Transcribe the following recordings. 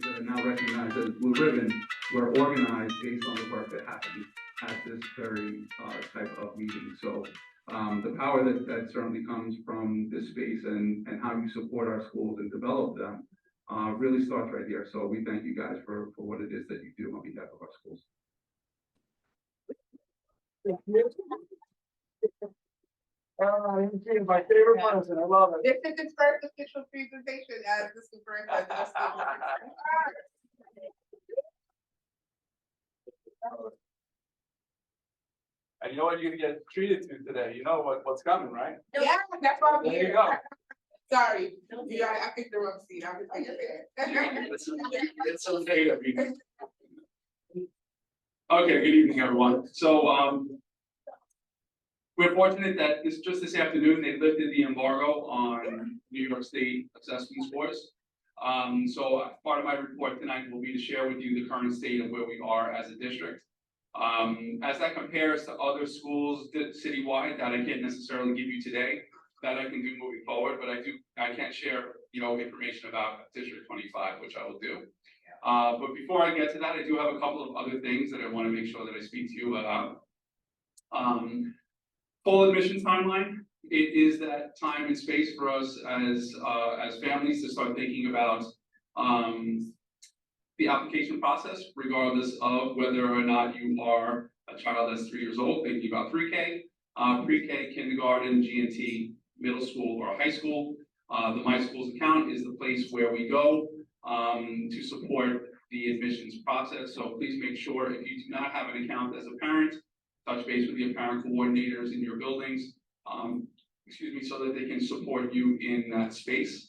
that are now recognized as Blue Ribbon were organized based on the work that happened at this very type of meeting. So the power that certainly comes from this space and how you support our schools and develop them really starts right here. So we thank you guys for what it is that you do on behalf of our schools. My favorite person, I love it. This is his first official presentation as the superintendent of schools. And you know what you get treated to today? You know what's coming, right? Yeah, that's why I'm There here. you go. Sorry, yeah, I picked the wrong seat. I was like, It's okay to be. Okay, good evening, everyone. So we're fortunate that just this afternoon they lifted the embargo on New York State assessment scores. So part of my report tonight will be to share with you the current state of where we are as a district. As that compares to other schools citywide that I can't necessarily give you today, that I can do moving forward, but I can't share, information about District 25, which I will do. But before I get to that, I do have a couple of other things that I want to make sure that I speak to you about. Full admissions timeline. It is that time and space for us as families to start thinking about the application process, regardless of whether or not you are a child that's 3 years old, thinking about pre-K, pre-K, kindergarten, G&T, middle school, or high school. The My Schools account is the place where we go to support the admissions process. So please make sure if you do not have an account as a parent, touch base with your parent coordinators in your buildings, so that they can support you in that space.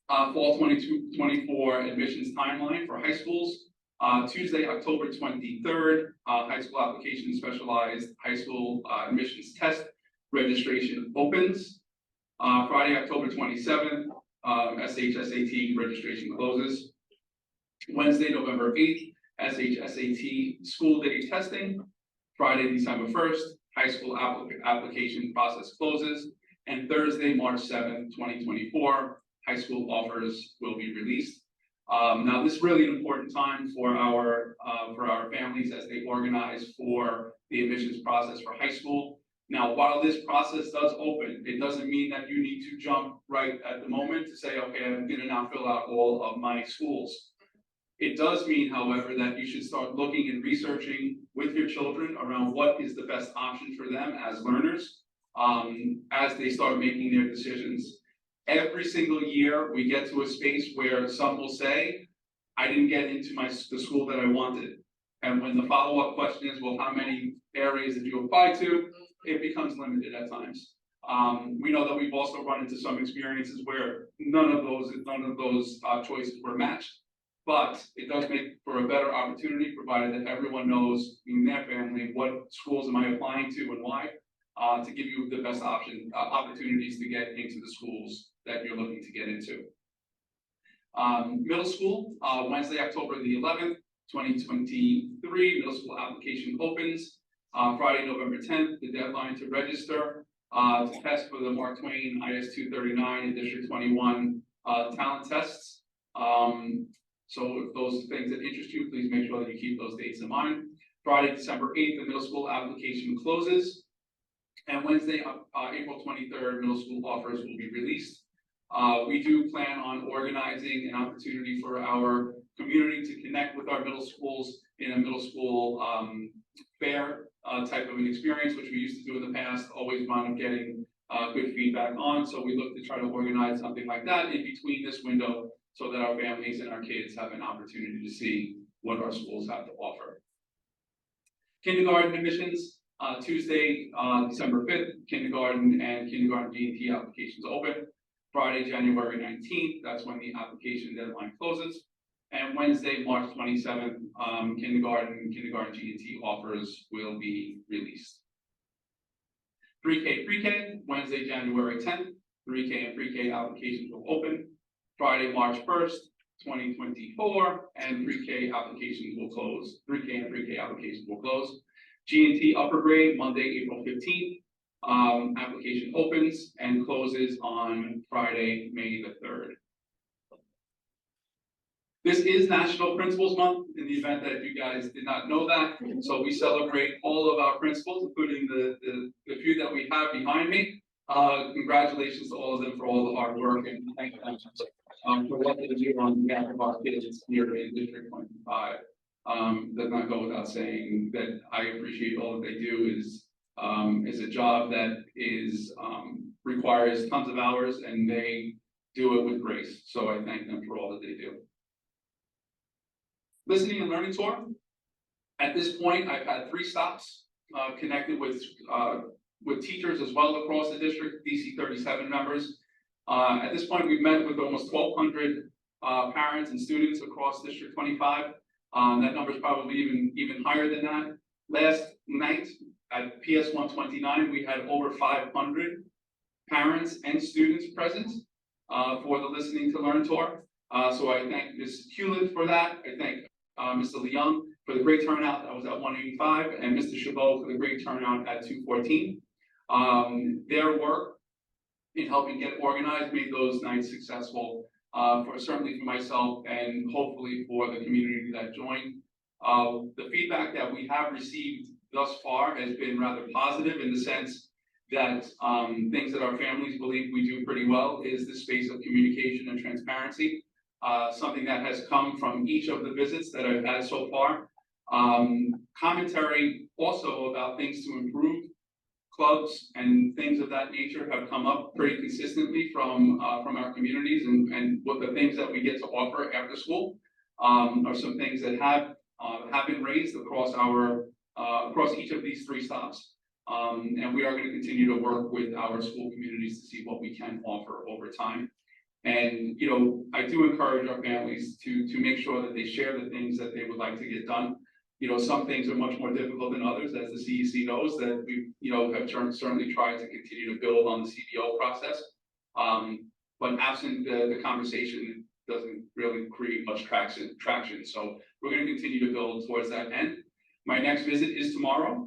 Fall 22-24 admissions timeline for high schools. Tuesday, October 23rd, high school application specialized high school admissions test registration opens. Friday, October 27th, SHSAT registration closes. Wednesday, November 8th, SHSAT school day testing. Friday, December 1st, high school application process closes. And Thursday, March 7th, 2024, high school offers will be released. Now, this is really an important time for our families as they organize for the admissions process for high school. Now, while this process does open, it doesn't mean that you need to jump right at the moment to say, okay, I'm going to now fill out all of my schools. It does mean, however, that you should start looking and researching with your children around what is the best option for them as learners as they start making their decisions. Every single year, we get to a space where some will say, I didn't get into the school that I wanted. And when the follow-up question is, well, how many areas did you apply to? It becomes limited at times. We know that we've also run into some experiences where none of those choices were matched. But it does make for a better opportunity, provided that everyone knows in their family what schools am I applying to and why, to give you the best opportunities to get into the schools that you're looking to get into. Middle school, Wednesday, October the 11th, 2023, middle school application opens. Friday, November 10th, the deadline to register to test for the Mark Twain IS 239 and District 21 talent tests. So if those things that interest you, please make sure that you keep those dates in mind. Friday, December 8th, the middle school application closes. And Wednesday, April 23rd, middle school offers will be released. We do plan on organizing an opportunity for our community to connect with our middle schools in a middle school fair type of an experience, which we used to do in the past, always wound up getting good feedback on. So we look to try to organize something like that in between this window so that our families and our kids have an opportunity to see what our schools have to offer. Kindergarten admissions, Tuesday, December 5th, kindergarten and kindergarten G&T applications open. Friday, January 19th, that's when the application deadline closes. And Wednesday, March 27th, kindergarten G&T offers will be released. Pre-K, Wednesday, January 10th, 3K and pre-K applications will open. Friday, March 1st, 2024, and 3K applications will close. 3K and pre-K applications will close. G&T upper grade, Monday, April 15th. Application opens and closes on Friday, May the 3rd. This is National Principals Month, in the event that you guys did not know that. So we celebrate all of our principals, including the few that we have behind me. Congratulations to all of them for all the hard work, and thank them for what they do on behalf of our kids here in District 25. Does not go without saying that I appreciate all that they do. Is a job that is requires tons of hours, and they do it with grace. So I thank them for all that they do. Listening and learning tour. At this point, I've had 3 stops connected with teachers as well across the district, DC 37 members. At this point, we've met with almost 1,200 parents and students across District 25. That number is probably even higher than that. Last night at PS 129, we had over 500 parents and students present for the Listening to Learn tour. So I thank Ms. Hewlett for that. I thank Mr. Leung for the great turnout that was at 185, and Mr. Chabot for the great turnout at 214. Their work in helping get organized made those nights successful, certainly for myself and hopefully for the community that joined. The feedback that we have received thus far has been rather positive, in the sense that things that our families believe we do pretty well is the space of communication and transparency. Something that has come from each of the visits that I've had so far. Commentary also about things to improve. Clubs and things of that nature have come up pretty consistently from our communities, and what the things that we get to offer after school are some things that have been raised across each of these 3 stops. And we are going to continue to work with our school communities to see what we can offer over time. And, you know, I do encourage our families to make sure that they share the things that they would like to get done. You know, some things are much more difficult than others, as the CEC knows, that we, you know, have certainly tried to continue to build on the CBO process. But absent the conversation, it doesn't really create much traction. So we're going to continue to build towards that end. My next visit is tomorrow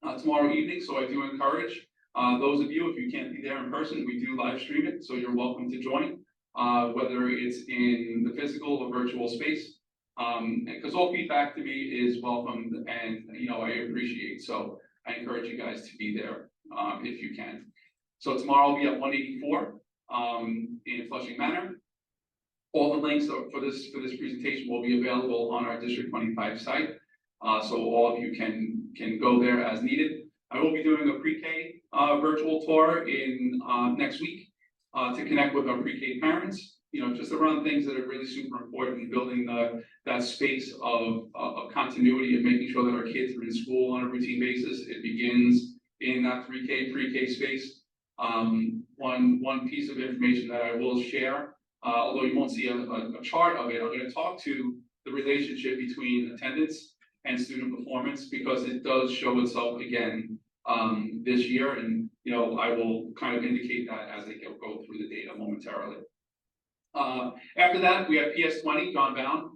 evening. So I do encourage those of you, if you can't be there in person, we do live stream it. So you're welcome to join, whether it's in the physical or virtual space. Because all feedback to me is welcome, and you know, I appreciate. So I encourage you guys to be there if you can. So tomorrow I'll be at 184 in Flushing Manor. All the links for this presentation will be available on our District 25 site. So all of you can go there as needed. I will be doing a pre-K virtual tour in next week to connect with our pre-K parents. You know, just around things that are really super important, building that space of continuity and making sure that our kids are in school on a routine basis. It begins in that pre-K space. One piece of information that I will share, although you won't see a chart of it, I'm going to talk to the relationship between attendance and student performance, because it does show itself again this year. And, you know, I will kind of indicate that as I go through the data momentarily. After that, we have PS20, John Bound,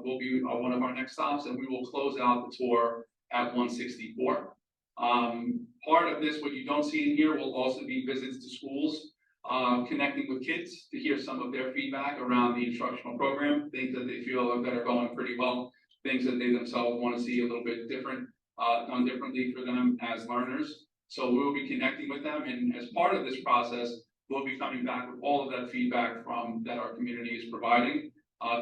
will be one of our next stops, and we will close out the tour at 164. Part of this, what you don't see in here, will also be visits to schools, connecting with kids to hear some of their feedback around the instructional program, things that they feel that are going pretty well, things that they themselves want to see a little bit different, done differently for them as learners. So we will be connecting with them, and as part of this process, we'll be coming back with all of that feedback that our community is providing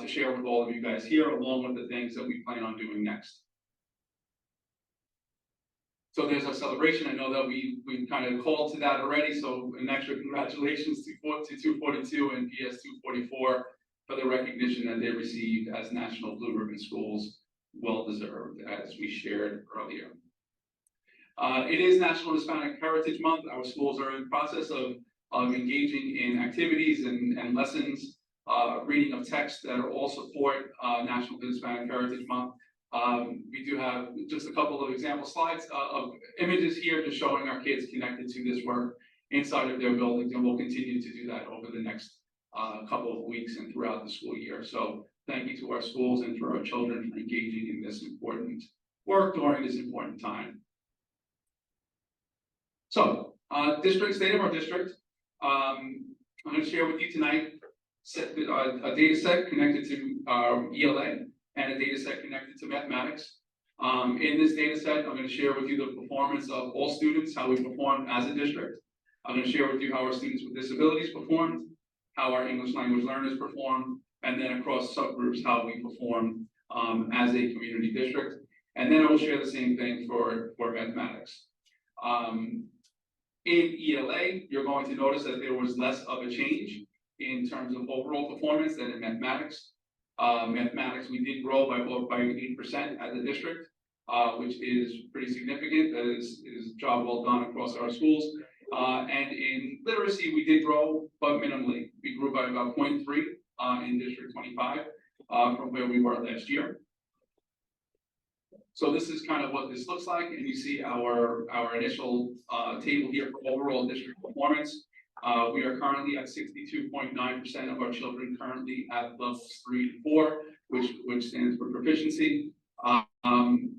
to share with all of you guys here, along with the things that we plan on doing next. So there's a celebration. I know that we kind of called to that already. So an extra congratulations to 242 and PS 244 for the recognition that they received as National Blue Ribbon Schools. Well deserved, as we shared earlier. It is National Hispanic Heritage Month. Our schools are in the process of engaging in activities and lessons, reading of texts that all support National Hispanic Heritage Month. We do have just a couple of example slides of images here, just showing our kids connected to this work inside of their buildings, and we'll continue to do that over the next couple of weeks and throughout the school year. So thank you to our schools and to our children for engaging in this important work during this important time. So, state of our district. I'm going to share with you tonight a data set connected to ELA and a data set connected to mathematics. In this data set, I'm going to share with you the performance of all students, how we performed as a district. I'm going to share with you how our students with disabilities performed, how our English language learners performed, and then across subgroups, how we performed as a community district. And then I will share the same thing for mathematics. In ELA, you're going to notice that there was less of a change in terms of overall performance than in mathematics. Mathematics, we did grow by 8% as a district, which is pretty significant. That is a job well done across our schools. And in literacy, we did grow, but minimally. We grew by about 0.3 in District 25 from where we were last year. So this is kind of what this looks like, and you see our initial table here for overall district performance. We are currently at 62.9% of our children currently at levels 3 and 4, which stands for proficiency.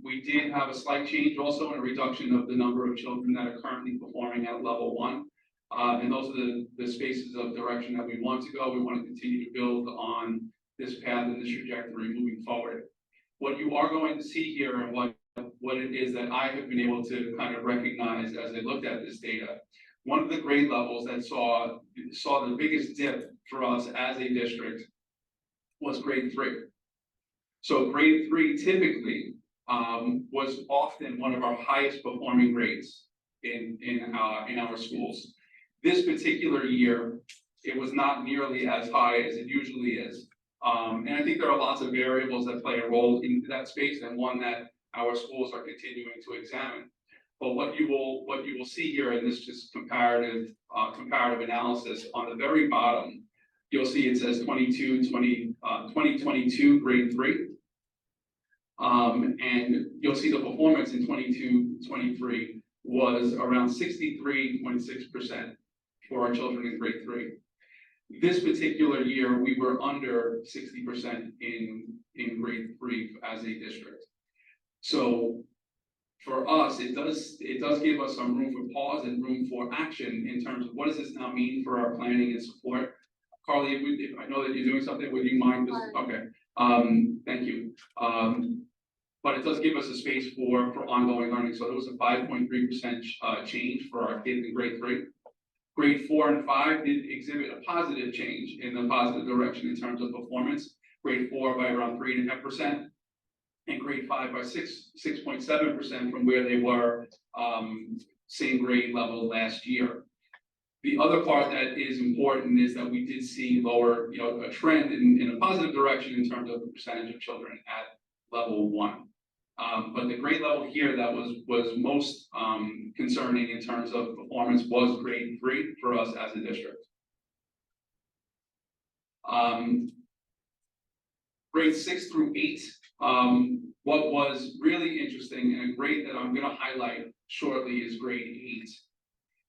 We did have a slight change also in a reduction of the number of children that are currently performing at level 1. And those are the spaces of direction that we want to go. We want to continue to build on this path and this trajectory moving forward. What you are going to see here and what it is that I have been able to kind of recognize as I looked at this data, one of the grade levels that saw the biggest dip for us as a district was grade 3. So grade 3 typically was often one of our highest performing grades in our schools. This particular year, it was not nearly as high as it usually is. And I think there are lots of variables that play a role into that space, and one that our schools are continuing to examine. But what you will see here in this just comparative analysis, on the very bottom, you'll see it says 2022 grade 3. And you'll see the performance in 22-23 was around 63.6% for our children in grade 3. This particular year, we were under 60% in grade 3 as a district. So for us, it does give us some room for pause and room for action in terms of what does this now mean for our planning and support. Carly, if I know that you're doing something, would you mind just, okay. Thank you. But it does give us a space for ongoing learning. So there was a 5.3% change for our kids in grade 3. Grade 4 and 5 did exhibit a positive change in the positive direction in terms of performance. Grade 4 by around 3.5%, and grade 5 by 6.7% from where they were same grade level last year. The other part that is important is that we did see lower, a trend in a positive direction in terms of the percentage of children at level 1. But the grade level here that was most concerning in terms of performance was grade 3 for us as a district. Grade 6 through 8, what was really interesting and a grade that I'm going to highlight shortly is grade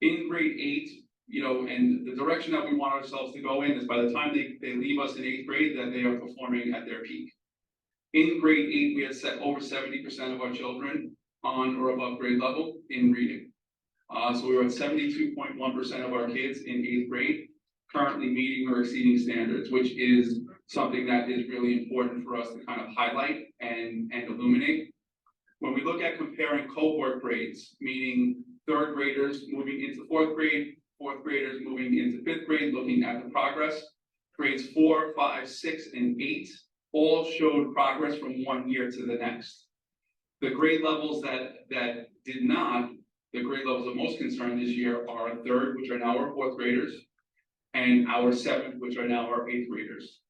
8. In grade 8, and the direction that we want ourselves to go in is by the time they leave us in 8th grade, that they are performing at their peak. In grade 8, we had set over 70% of our children on or above grade level in reading. So we were at 72.1% of our kids in 8th grade currently meeting or exceeding standards, which is something that is really important for us to kind of highlight and illuminate. When we look at comparing cohort grades, meaning 3rd graders moving into 4th grade, 4th graders moving into 5th grade, looking at the progress, grades 4, 5, 6, and 8 all showed progress from one year to the next. The grade levels that did not, the grade levels of most concern this year are our 3rd, which are now our 4th graders, and our 7th, which are now our 8th graders.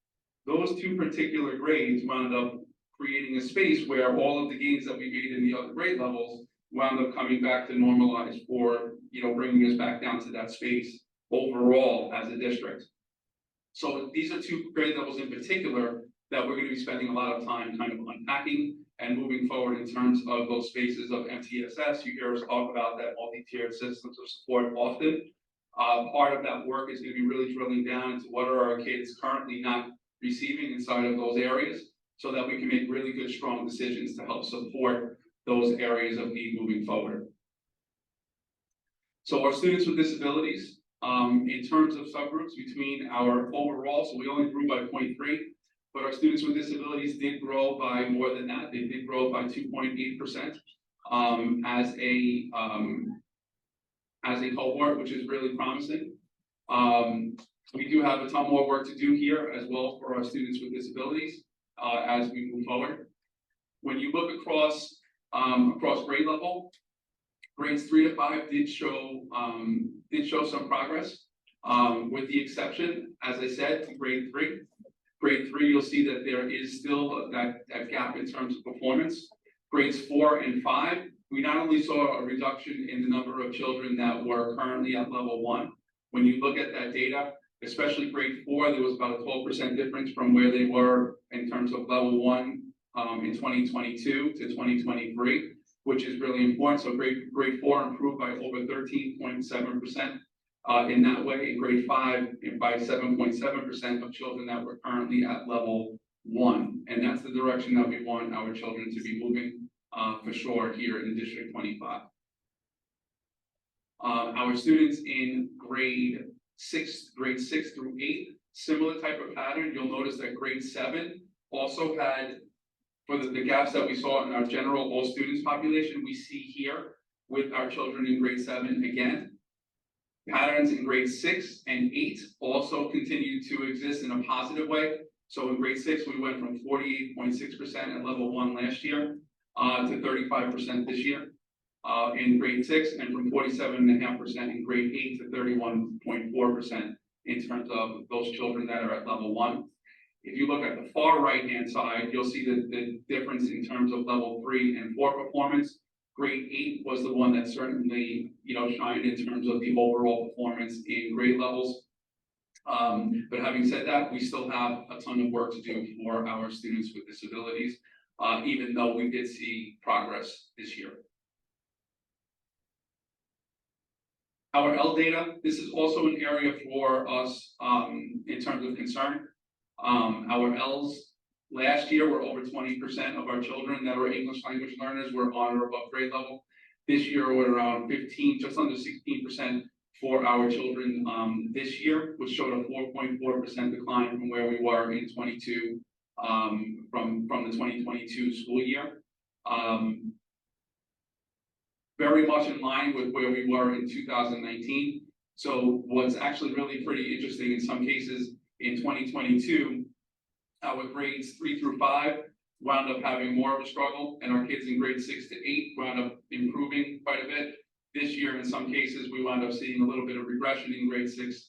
Those two particular grades wound up creating a space where all of the gains that we made in the other grade levels wound up coming back to normalize, or bringing us back down to that space overall as a district. So these are two grade levels in particular that we're going to be spending a lot of time kind of unpacking and moving forward in terms of those spaces of MTSS. You hear us talk about that multi-tiered systems of support often. Part of that work is going to be really drilling down into what are our kids currently not receiving inside of those areas, so that we can make really good, strong decisions to help support those areas of need moving forward. So our students with disabilities, In terms of subgroups between our overall, so we only grew by 0.3, but our students with disabilities did grow by more than that. They did grow by 2.8% as a cohort, which is really promising. We do have a ton more work to do here as well for our students with disabilities as we move forward. When you look across grade level, grades 3 to 5 did show some progress, with the exception, as I said, to grade 3. Grade 3, you'll see that there is still that gap in terms of performance. Grades 4 and 5, we not only saw a reduction in the number of children that were currently at level 1. When you look at that data, especially grade 4, there was about a 12% difference from where they were in terms of level 1 in 2022 to 2023, which is really important. So grade 4 improved by over 13.7%. In that way, in grade 5, by 7.7% of children that were currently at level 1. And that's the direction that we want our children to be moving for sure here in District 25. Our students in grade 6 through 8, similar type of pattern. You'll notice that grade 7 also had, for the gaps that we saw in our general all students population, we see here with our children in grade 7 again. Patterns in grade 6 and 8 also continue to exist in a positive way. So in grade 6, we went from 48.6% at level 1 last year to 35% this year in grade 6, and from 47.5% in grade 8 to 31.4% in terms of those children that are at level 1. If you look at the far right-hand side, you'll see the difference in terms of level 3 and 4 performance. Grade 8 was the one that certainly, shined in terms of the overall performance in grade levels. But having said that, we still have a ton of work to do for our students with disabilities, even though we did see progress this year. Our L data, this is also an area for us in terms of concern. Our L's last year were over 20% of our children that were English language learners were on or above grade level. This year we're around 15, just under 16% for our children this year, which showed a 4.4% decline from where we were in 22, from the 2022 school year. Very much in line with where we were in 2019. So what's actually really pretty interesting in some cases, in 2022, our grades 3 through 5 wound up having more of a struggle, and our kids in grades 6 to 8 wound up improving quite a bit. This year, in some cases, we wound up seeing a little bit of regression in grades 6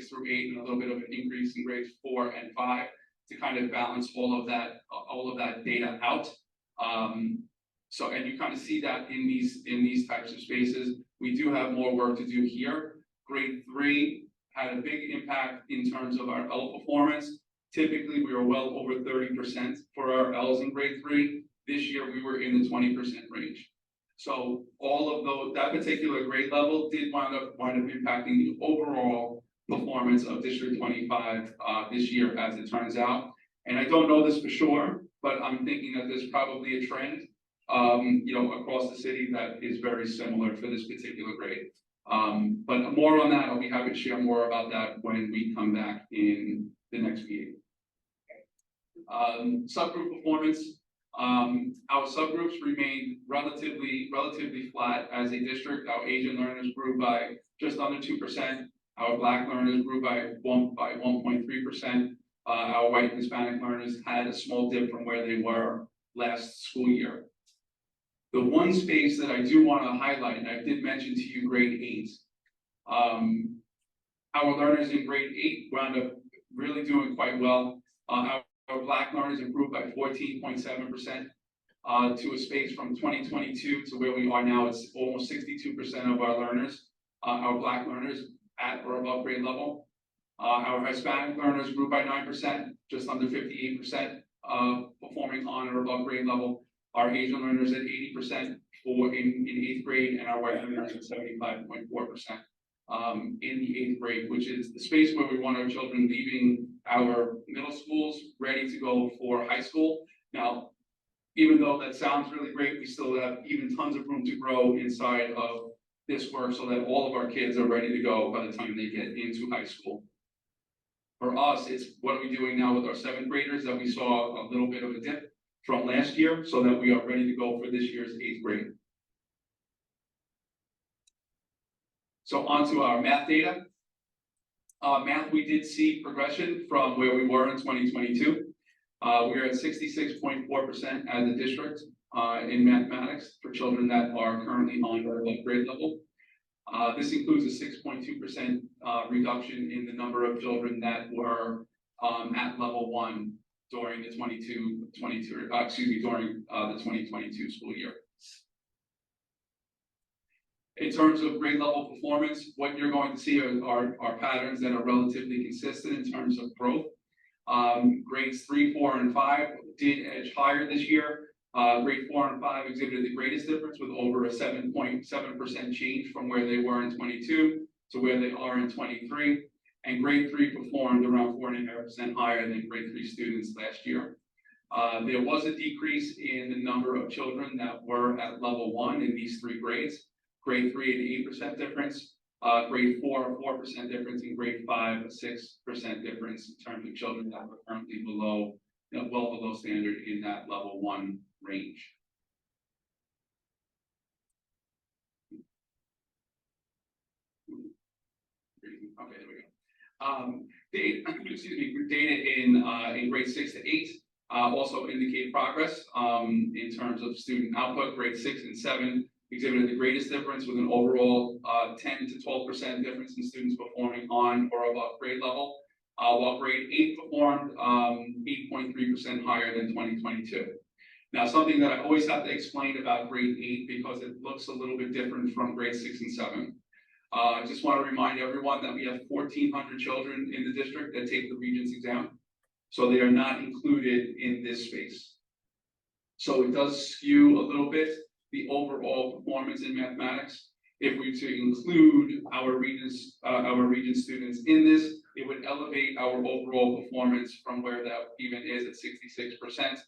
through 8, and a little bit of an increase in grades 4 and 5 to kind of balance all of that data out. So, and you kind of see that in these types of spaces. We do have more work to do here. Grade 3 had a big impact in terms of our L performance. Typically, we were well over 30% for our L's in grade 3. This year, we were in the 20% range. So all of that particular grade level did wind up impacting the overall performance of District 25 this year, as it turns out. And I don't know this for sure, but I'm thinking that there's probably a trend, across the city that is very similar for this particular grade. But more on that, I'll be happy to share more about that when we come back in the next meeting. Subgroup performance. Our subgroups remained relatively flat as a district. Our Asian learners grew by just under 2%. Our Black learners grew by 1.3%. Our white and Hispanic learners had a small dip from where they were last school year. The one space that I do want to highlight, and I did mention to you grade 8, our learners in grade 8 wound up really doing quite well. Our Black learners improved by 14.7% to a space from 2022 to where we are now. It's almost 62% of our learners, our Black learners, at or above grade level. Our Hispanic learners grew by 9%, just under 58% performing on or above grade level. Our Asian learners at 80% in 8th grade, and our white learners at 75.4% in the 8th grade, which is the space where we want our children leaving our middle schools ready to go for high school. Now, even though that sounds really great, we still have even tons of room to grow inside of this work so that all of our kids are ready to go by the time they get into high school. For us, it's what are we doing now with our 7th graders that we saw a little bit of a dip from last year so that we are ready to go for this year's 8th grade. So on to our math data. Math, we did see progression from where we were in 2022. We're at 66.4% as a district in mathematics for children that are currently on our grade level. This includes a 6.2% reduction in the number of children that were at level 1 during the 2022 school year. In terms of grade level performance, what you're going to see are patterns that are relatively consistent in terms of growth. Grades 3, 4, and 5 did edge higher this year. Grade 4 and 5 exhibited the greatest difference with over a 7.7% change from where they were in 22 to where they are in 23. And grade 3 performed around 4.5% higher than grade 3 students last year. There was a decrease in the number of children that were at level 1 in these 3 grades. Grade 3, an 8% difference. Grade 4, a 4% difference, and grade 5, a 6% difference in terms of children that were currently below, well below standard in that level 1 range. Okay, there we go. Data in grade 6 to 8 also indicate progress in terms of student output. Grade 6 and 7 exhibited the greatest difference with an overall 10 to 12% difference in students performing on or above grade level, while grade 8 performed 8.3% higher than 2022. Now, something that I always have to explain about grade 8 because it looks a little bit different from grade 6 and 7. I just want to remind everyone that we have 1,400 children in the district that take the Regents exam, so they are not included in this space. So it does skew a little bit the overall performance in mathematics. If we were to include our Regent students in this, it would elevate our overall performance from where that even is at 66%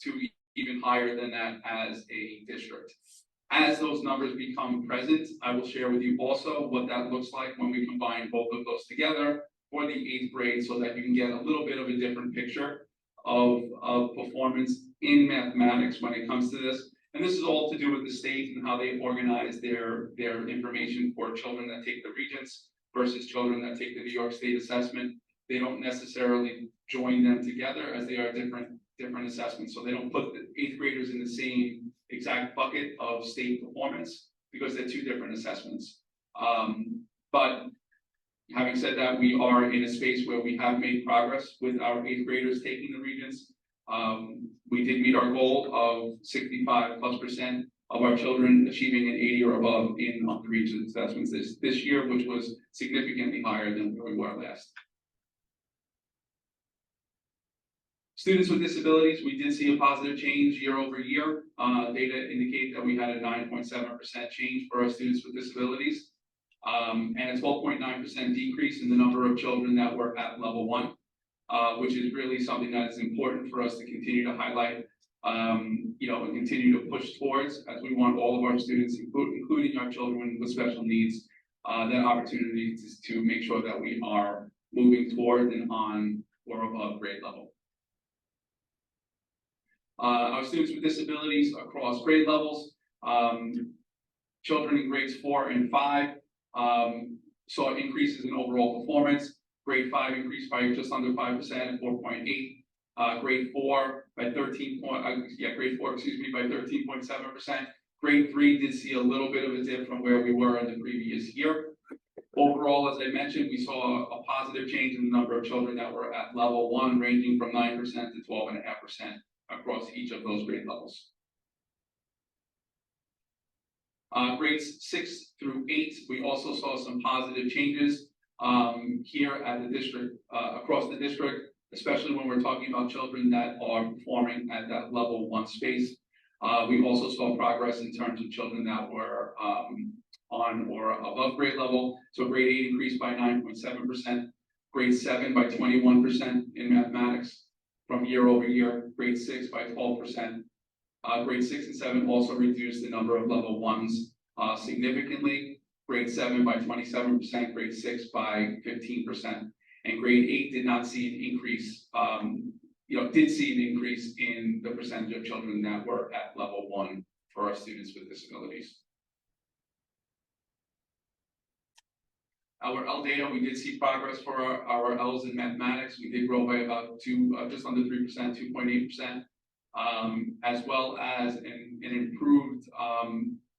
to even higher than that as a district. As those numbers become present, I will share with you also what that looks like when we combine both of those together for the 8th grade so that you can get a little bit of a different picture of performance in mathematics when it comes to this. And this is all to do with the state and how they organize their information for children that take the Regents versus children that take the New York State assessment. They don't necessarily join them together as they are different assessments. So they don't put the 8th graders in the same exact bucket of state performance because they're 2 different assessments. But having said that, we are in a space where we have made progress with our 8th graders taking the Regents. We did meet our goal of 65+% of our children achieving an 80 or above in the Regents assessments this year, which was significantly higher than where we were last. Students with disabilities, we did see a positive change year over year. Data indicate that we had a 9.7% change for our students with disabilities, and a 12.9% decrease in the number of children that were at level 1. Which is really something that is important for us to continue to highlight, and continue to push towards, as we want all of our students, including our children with special needs, that opportunity to make sure that we are moving toward and on or above grade level. Our students with disabilities across grade levels, children in grades 4 and 5 saw increases in overall performance. Grade 5 increased by just under 5% at 4.8. Grade 4 by 13.7%. Grade 3 did see a little bit of a dip from where we were in the previous year. Overall, as I mentioned, we saw a positive change in the number of children that were at level 1, ranging from 9% to 12.5% across each of those grade levels. Grades 6 through 8, we also saw some positive changes here at the district, across the district, especially when we're talking about children that are performing at that level 1 space. We also saw progress in terms of children that were on or above grade level. So grade 8 increased by 9.7%, grade 7 by 21% in mathematics from year over year, grade 6 by 12%. Grade 6 and 7 also reduced the number of level 1s significantly. grade 7 by 27%, grade 6 by 15%. And grade 8 did not see an increase, did see an increase in the percentage of children that were at level 1 for our students with disabilities. Our L data, we did see progress for our L's in mathematics. We did grow by about just under 3%, 2.8%, as well as an improved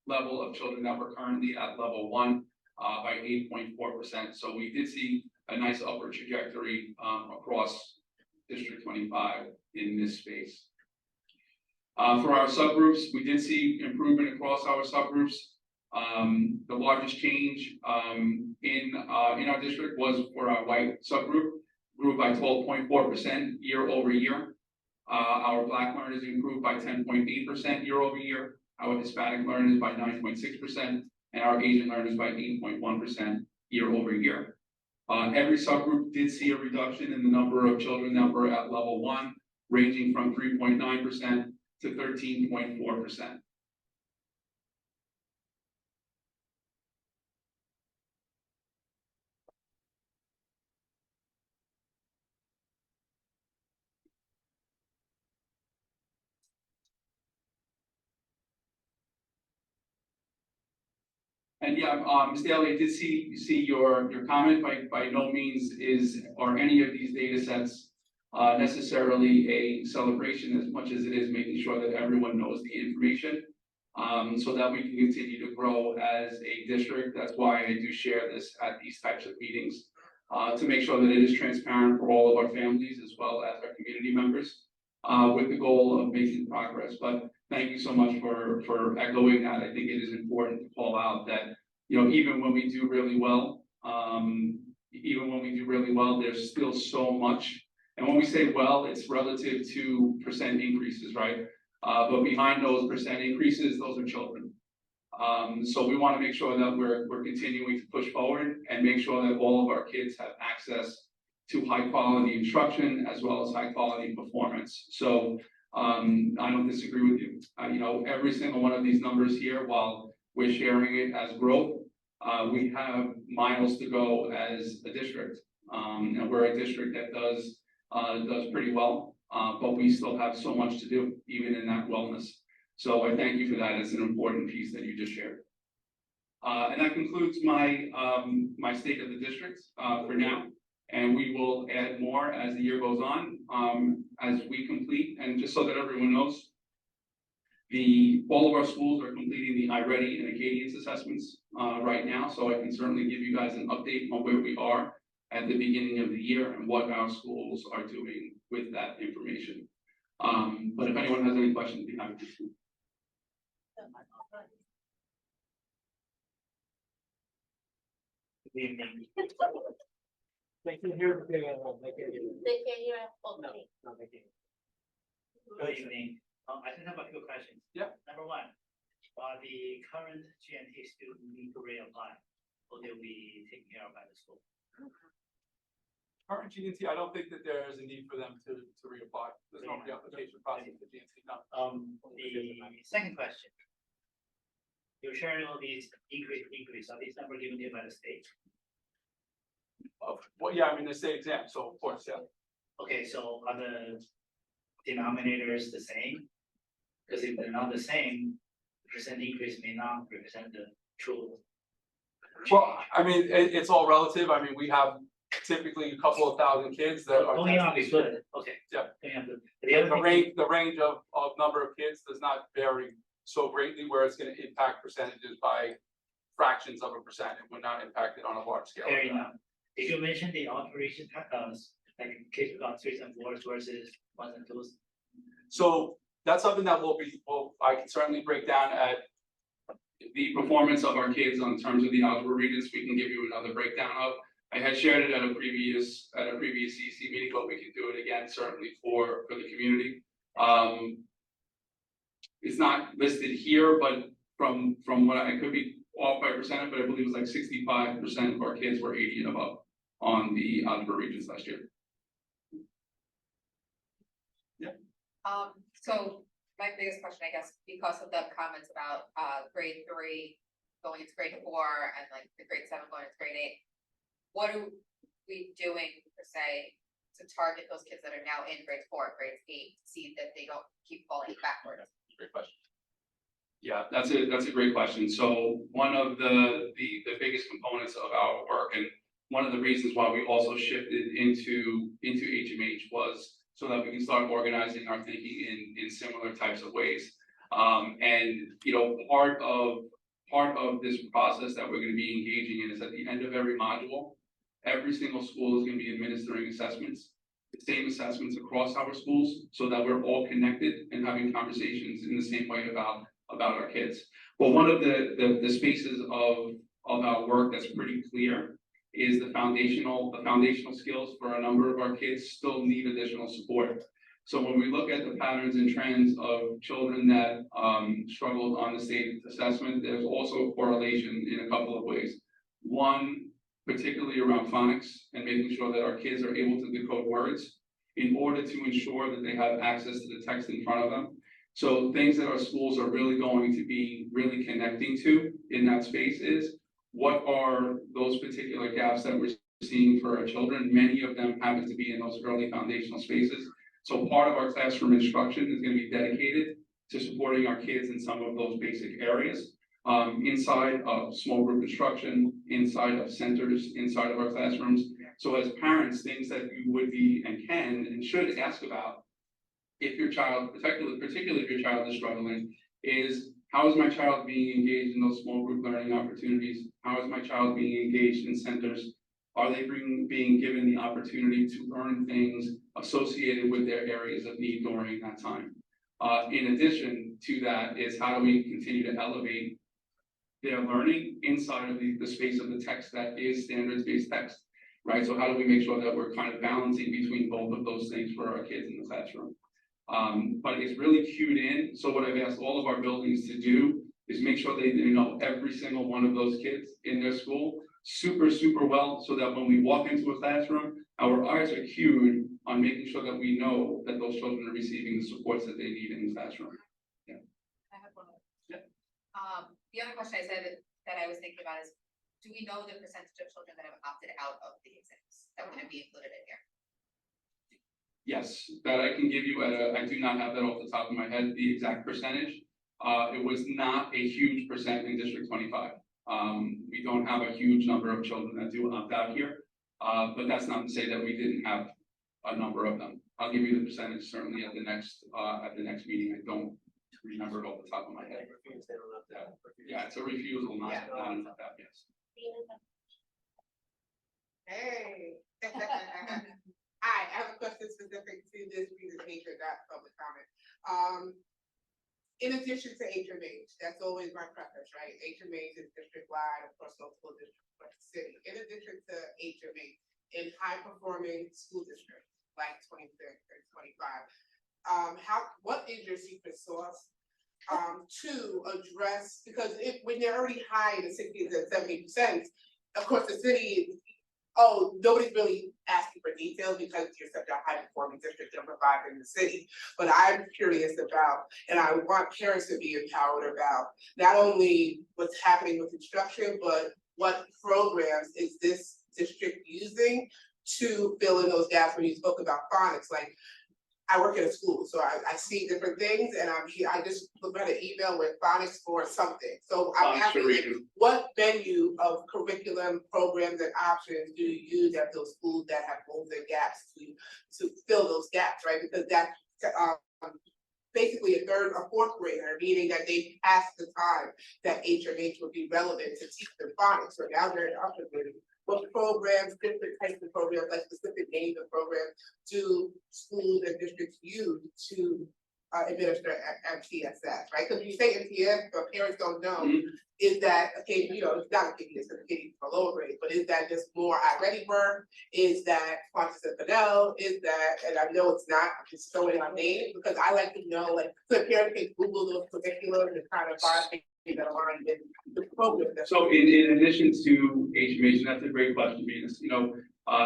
level of children that were currently at level 1 by 8.4%. So we did see a nice upward trajectory across District 25 in this space. For our subgroups, we did see improvement across our subgroups. The largest change in our district was for our white subgroup, grew by 12.4% year over year. Our Black learners improved by 10.8% year over year. Our Hispanic learners by 9.6%, and our Asian learners by 8.1% year over year. Every subgroup did see a reduction in the number of children that were at level 1, ranging from 3.9% to 13.4%. And yeah, Ms. Daly, I did see your comment. By no means are any of these data sets necessarily a celebration as much as it is making sure that everyone knows the information so that we can continue to grow as a district. That's why I do share this at these types of meetings to make sure that it is transparent for all of our families as well as our community members with the goal of making progress. But thank you so much for echoing that. I think it is important to call out that, even when we do really well, there's still so much. And when we say well, it's relative to percent increases, right? But behind those percent increases, those are children. So we want to make sure that we're continuing to push forward and make sure that all of our kids have access to high quality instruction as well as high quality performance. So I don't disagree with you. Every single one of these numbers here, while we're sharing it as growth, we have miles to go as a district. And we're a district that does pretty well, but we still have so much to do, even in that wellness. So I thank you for that. It's an important piece that you just shared. And that concludes my state of the district for now. And we will add more as the year goes on, as we complete. And just so that everyone knows, all of our schools are completing the iReady and Acadians assessments right now. So I can certainly give you guys an update on where we are at the beginning of the year and what our schools are doing with that information. But if anyone has any questions, be happy to. Good evening. They can hear. They can hear. Okay. No, they can't. Good evening. I just have a few questions. Yeah. Number one, the current GNT student need to reapply, or they'll be taken care of by the school? Current GNT, I don't think that there is a need for them to reapply. There's no reapplication process for GNT. No. The second question. You're sharing all these increase. Are these numbers given to you by the state? Well, yeah, I mean, the state exam, so of course, yeah. Okay, so are the denominators the same? Because if they're not the same, the percent increase may not represent the true. Well, I mean, it's all relative. I mean, we have typically a couple of thousand kids that are going up is good. Okay. Yeah. The range of number of kids does not vary so greatly where it's going to impact percentages by fractions of a percent. It would not impact it on a large scale. Fair enough. Did you mention the alteration like kids got 3s and 4s versus 1s and 2s? So that's something that I can certainly break down at the performance of our kids in terms of the algebra readings. We can give you another breakdown of. I had shared it at a previous CEC meeting, but we can do it again certainly for the community. It's not listed here, but from what I could be off by percent, but I believe it was like 65% of our kids were 80 and above on the algebra regions last year. Yeah. So my biggest question, I guess, because of the comments about grade 3 going into grade 4 and like the grade 7 going into grade 8, what are we doing per se to target those kids that are now in grade 4, grade 8, to see that they don't keep falling backwards? Great question. Yeah, that's a great question. So one of the biggest components of our work, and one of the reasons why we also shifted into HMH, was so that we can start organizing our thinking in similar types of ways. And you know, part of this process that we're going to be engaging in is at the end of every module, every single school is going to be administering assessments, the same assessments across our schools, so that we're all connected and having conversations in the same way about our kids. Well, one of the spaces of our work that's pretty clear is the foundational skills for a number of our kids still need additional support. So when we look at the patterns and trends of children that struggled on the state assessment, there's also a correlation in a couple of ways. One, particularly around phonics and making sure that our kids are able to decode words in order to ensure that they have access to the text in front of them. So things that our schools are really going to be really connecting to in that space is, what are those particular gaps that we're seeing for our children? Many of them happen to be in those early foundational spaces. So part of our classroom instruction is going to be dedicated to supporting our kids in some of those basic areas, inside of small group instruction, inside of centers, inside of our classrooms. So as parents, things that you would be and can and should ask about if your child, particularly if your child is struggling, is how is my child being engaged in those small group learning opportunities? How is my child being engaged in centers? Are they being given the opportunity to learn things associated with their areas of need during that time? In addition to that is, how do we continue to elevate their learning inside of the space of the text that is standards-based text, right? So how do we make sure that we're kind of balancing between both of those things for our kids in the classroom? But it's really cued in. So what I've asked all of our buildings to do is make sure they know every single one of those kids in their school super, super well, so that when we walk into a classroom, our eyes are cued on making sure that we know that those children are receiving the supports that they need in the classroom. I have one more. Yeah. The other question I said that I was thinking about is, do we know the percentage of children that have opted out of the exams that wouldn't be included in here? Yes, that I can give you I do not have that off the top of my head, the exact percentage. It was not a huge percent in District 25. We don't have a huge number of children that do opt out here, but that's not to say that we didn't have a number of them. I'll give you the percentage certainly at the next meeting. I don't remember it off the top of my head. Yeah, it's a refusal, not an opt out, yes. Hey. Hi, I have a question specific to this presentation, not public comment. In addition to HMH, that's always my preference, right? HMH is district-wide, of course, multiple districts across the city. In addition to HMH, in high-performing school districts like 26 and 25, what is your secret sauce to address? Because when they're already high in the 60s and 70%, of course, the city. Oh, nobody's really asking for details because you're such a high-performing district and provider in the city. But I'm curious about, and I want parents to be empowered about, not only what's happening with instruction, but what programs is this district using to fill in those gaps. When you spoke about phonics, like, I work at a school, so I see different things, and I just looked at an email with phonics for something. So I'm asking, like, what menu of curriculum, programs, and options do you use at those schools that have holes and gaps to fill those gaps, right? Because that's basically a third or fourth grader, meaning that they passed the time that HMH would be relevant to teach them phonics. So now they're in upper grade. What programs, different types of programs, like specific names of programs, do schools and districts use to administer MTSS, right? Because when you say MTSS, but parents don't know, is that, okay, you know, it's not a kidney, it's a kidney for lower grade, but is that just more I-ready work? Is that quantitative Fidel? Is that, and I know it's not, I'm just throwing out names, because I like to know, like, so parents can Google those curriculums and kind of find things that are in the program. So in addition to HMH, and that's a great question, Venus, you know,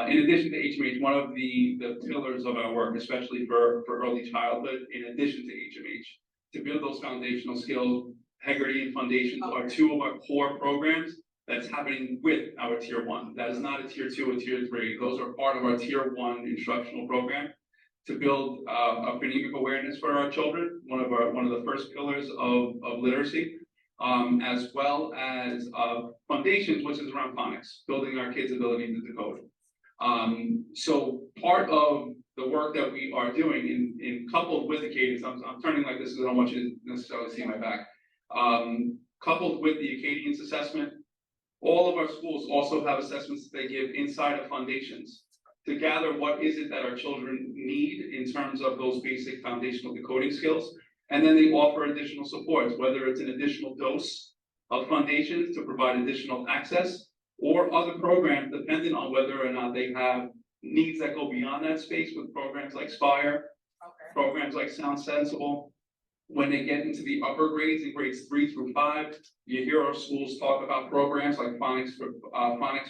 in addition to HMH, one of the pillars of our work, especially for early childhood, in addition to HMH, to build those foundational skills, Hegarty and Foundations are two of our core programs that's happening with our tier one. That is not a tier two or tier three. Those are part of our tier one instructional program to build a phonemic awareness for our children, one of the first pillars of literacy, as well as Foundations, which is around phonics, building our kids' ability to decode. So part of the work that we are doing in coupled with the cadence, I'm turning like this because I don't want you to necessarily see my back. Coupled with the Acadience assessment, all of our schools also have assessments that they give inside of Foundations to gather what is it that our children need in terms of those basic foundational decoding skills. And then they offer additional supports, whether it's an additional dose of Foundations to provide additional access, or other programs depending on whether or not they have needs that go beyond that space with programs like Spire, programs like Sound Sensible. When they get into the upper grades, in grades 3 through 5, you hear our schools talk about programs like phonics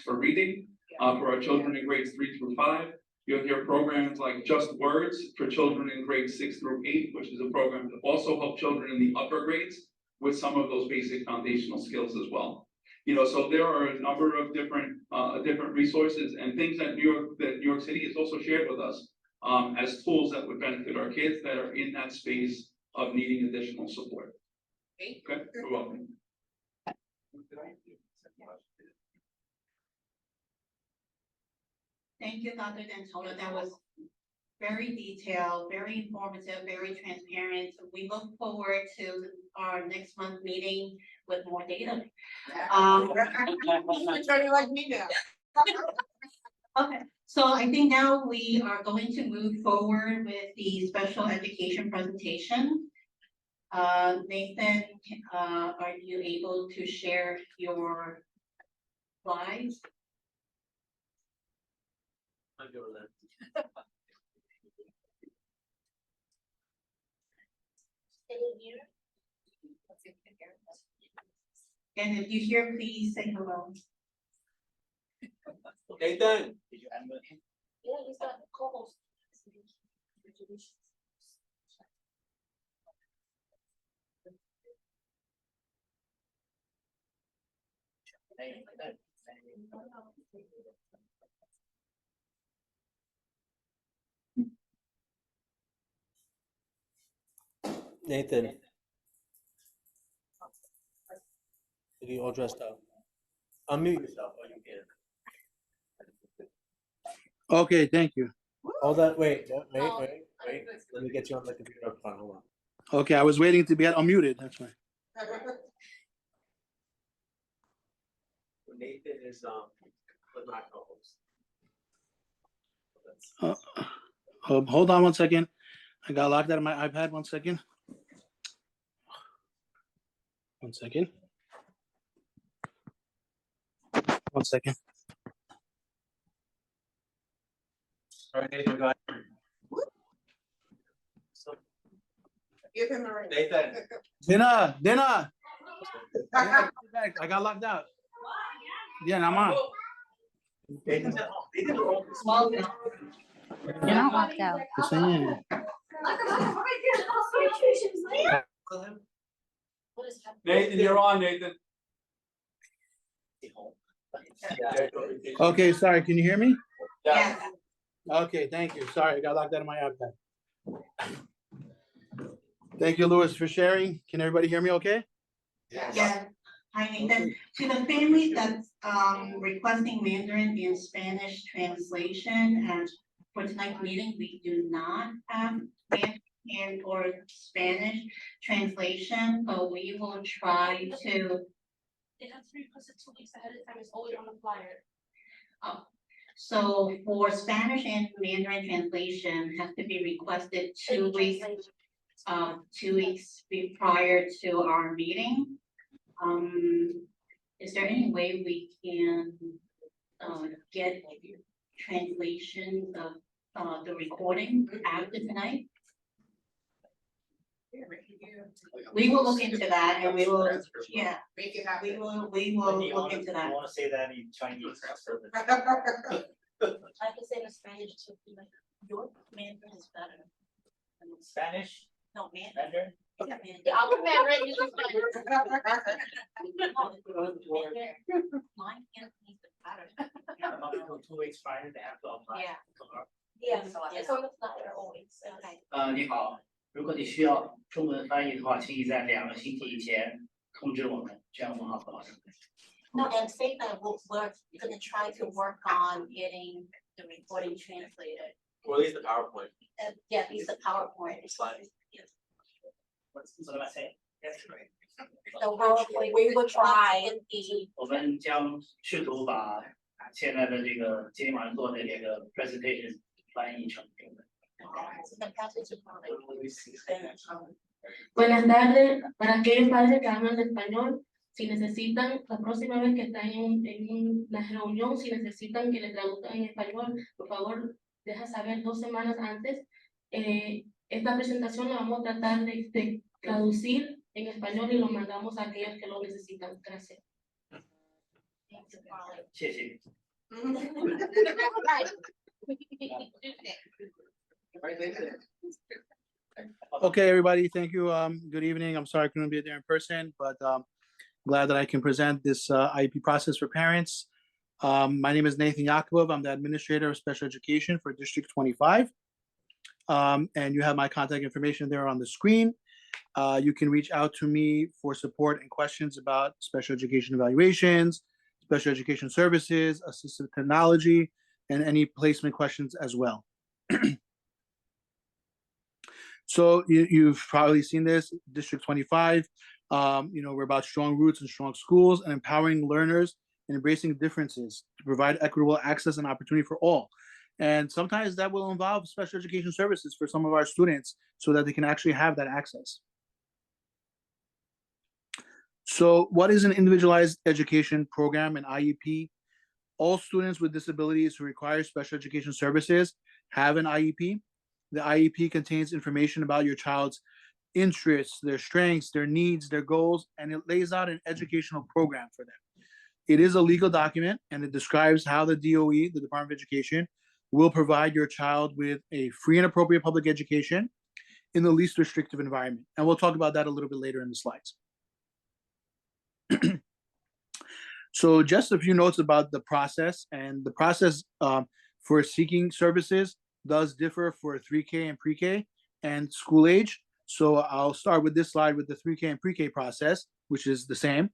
for reading for our children in grades 3 through 5. You'll hear programs like Just Words for children in grades 6 through 8, which is a program to also help children in the upper grades with some of those basic foundational skills as well. You know, so there are a number of different resources and things that New York City has also shared with us as tools that would benefit our kids that are in that space of needing additional support. Okay, you're welcome. Thank you, Dr. Dantola. That was very detailed, very informative, very transparent. We look forward to our next month meeting with more data. Turning like me now. Okay, so I think now we are going to move forward with the special education presentation. Nathan, are you able to share your slides? And if you hear, please say hello. Nathan. Did you end with? Yeah, he's got the co-host. Nathan. Are you all dressed up? Unmute yourself. Or you can. Okay, thank you. Hold on, wait. Let me get you on the computer up front. Hold on. Okay, I was waiting to be unmuted, that's why. Nathan is with my co-host. Hold on 1 second. I got locked out of my iPad. 1 second. 1 second. 1 second. All right, Nathan, go ahead. Give him a ring. Nathan. Dinner. I got locked out. Yeah, I'm on. Nathan's at home. Well, You're not locked out. Yes, I am. What is happening? Nathan, you're on, Nathan. Okay, sorry, can you hear me? yeah. Okay, thank you. Sorry, I got locked out of my iPad. Thank you, Louis, for sharing. Can everybody hear me okay? Yeah. Hi, Nathan. To the families that's requesting Mandarin and Spanish translation, and for tonight's meeting, we do not have Mandarin and or Spanish translation, but we will try to. It has to be posted 2 weeks ahead of time. It's always on the flyer. So for Spanish and Mandarin translation has to be requested 2 weeks, 2 weeks prior to our meeting. Is there any way we can get translations of the recording after tonight? We will look into that and we will, yeah, Make it happen. we will look into that. You wanna say that in Chinese? I can say in Spanish to be like, your Mandarin is better. Spanish, No, Mandarin. Mandarin? Yeah, I'll put that right in the Mine can't meet the pattern. About 2 weeks prior, they have to apply. Yeah. Yeah, it's on the flyer always. Okay. 你好，如果你需要中文翻译的话，请你在2个星期以前通知我们，这样我们好保证。No, and say that we're gonna try to work on getting the recording translated. Or at least the PowerPoint. Yeah, at least the PowerPoint. Slide. What am I saying? Yes, right. So we will try and be. 我们将试图把现在的这个今天晚上做的这个 presentation 翻译成中文。 Buenas tardes, para aquellos padres que hablan español, si necesitan, la próxima vez que están en la reunión, si necesitan que les traduzcan en español, por favor, deja saber 2 semanas antes. Esta presentación la vamos a tratar de traducir en español y lo mandamos a aquellos que lo necesitan. Gracias. 谢谢。 Okay, everybody, thank you. Good evening. I'm sorry I couldn't be there in person, but glad that I can present this IEP process for parents. My name is Nathan Yakubov. I'm the administrator of special education for District 25. And you have my contact information there on the screen. You can reach out to me for support and questions about special education evaluations, special education services, assistive technology, and any placement questions as well. So you've probably seen this, District 25. We're about strong roots and strong schools and empowering learners and embracing differences to provide equitable access and opportunity for all. And sometimes that will involve special education services for some of our students so that they can actually have that access. So what is an individualized education program, an IEP? All students with disabilities who require special education services have an IEP. The IEP contains information about your child's interests, their strengths, their needs, their goals, and it lays out an educational program for them. It is a legal document and it describes how the DOE, the Department of Education, will provide your child with a free and appropriate public education in the least restrictive environment. And we'll talk about that a little bit later in the slides. So just a few notes about the process, and the process for seeking services does differ for 3K and pre-K and school age. So I'll start with this slide with the 3K and pre-K process, which is the same.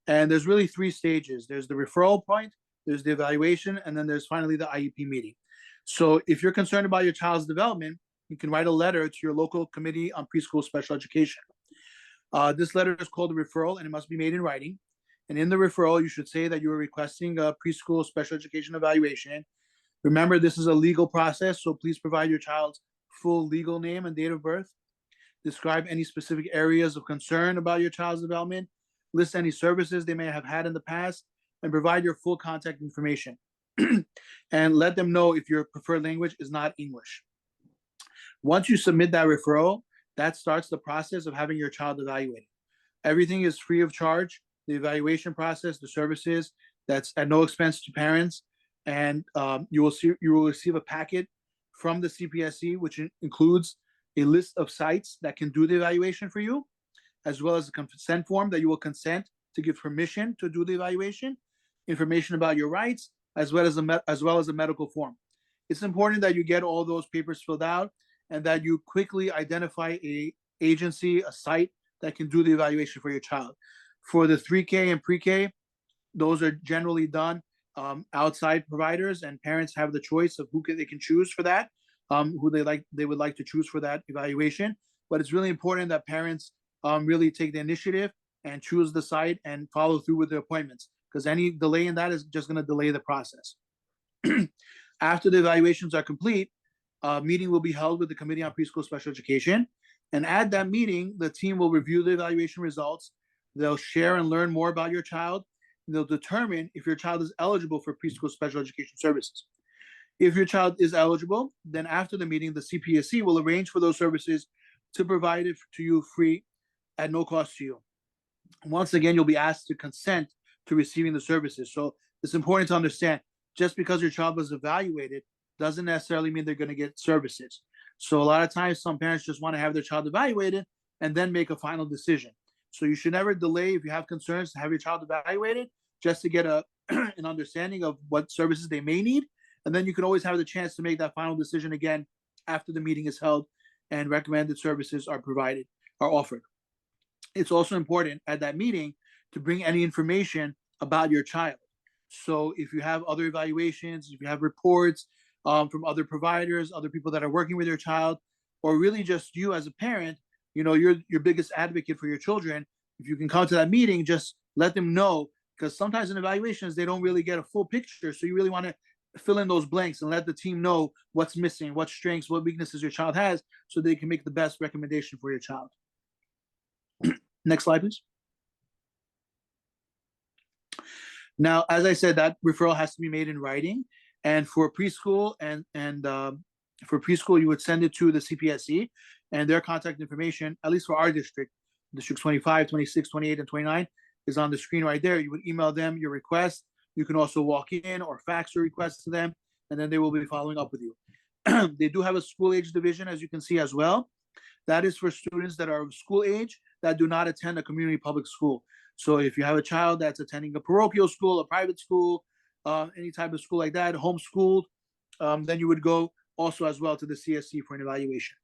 And there's really 3 stages. There's the referral point, there's the evaluation, and then there's finally the IEP meeting. So if you're concerned about your child's development, you can write a letter to your local committee on preschool special education. This letter is called a referral and it must be made in writing. And in the referral, you should say that you are requesting a preschool special education evaluation. Remember, this is a legal process, so please provide your child's full legal name and date of birth. Describe any specific areas of concern about your child's development. List any services they may have had in the past, and provide your full contact information. And let them know if your preferred language is not English. Once you submit that referral, that starts the process of having your child evaluated. Everything is free of charge. The evaluation process, the services, that's at no expense to parents. And you will receive a packet from the CPSC, which includes a list of sites that can do the evaluation for you, as well as a consent form that you will consent to give permission to do the evaluation, information about your rights, as well as a medical form. It's important that you get all those papers filled out and that you quickly identify a agency, a site that can do the evaluation for your child. For the 3K and pre-K, those are generally done outside providers, and parents have the choice of who they can choose for that, who they would like to choose for that evaluation. But it's really important that parents really take the initiative and choose the site and follow through with the appointments, because any delay in that is just going to delay the process. After the evaluations are complete, a meeting will be held with the Committee on Preschool Special Education. And at that meeting, the team will review the evaluation results. They'll share and learn more about your child. And they'll determine if your child is eligible for preschool special education services. If your child is eligible, then after the meeting, the CPSC will arrange for those services to provide it to you free at no cost to you. Once again, you'll be asked to consent to receiving the services. So it's important to understand, just because your child was evaluated doesn't necessarily mean they're going to get services. So a lot of times, some parents just want to have their child evaluated, and then make a final decision. So you should never delay if you have concerns to have your child evaluated, just to get an understanding of what services they may need. And then you can always have the chance to make that final decision again after the meeting is held and recommended services are offered. It's also important at that meeting to bring any information about your child. So if you have other evaluations, if you have reports from other providers, other people that are working with your child, or really just you as a parent, you're your biggest advocate for your children. If you can come to that meeting, just let them know, because sometimes in evaluations, they don't really get a full picture. So you really want to fill in those blanks and let the team know what's missing, what strengths, what weaknesses your child has, so they can make the best recommendation for your child. Next slide, please. Now, as I said, that referral has to be made in writing. And for preschool for preschool, you would send it to the CPSC, and their contact information, at least for our district, District 25, 26, 28, and 29, is on the screen right there. You would email them your request. You can also walk in or fax your request to them, and then they will be following up with you. They do have a school age division, as you can see as well. That is for students that are of school age that do not attend a community public school. So if you have a child that's attending a parochial school, a private school, any type of school like that, homeschooled, then you would go also as well to the CSC for an evaluation.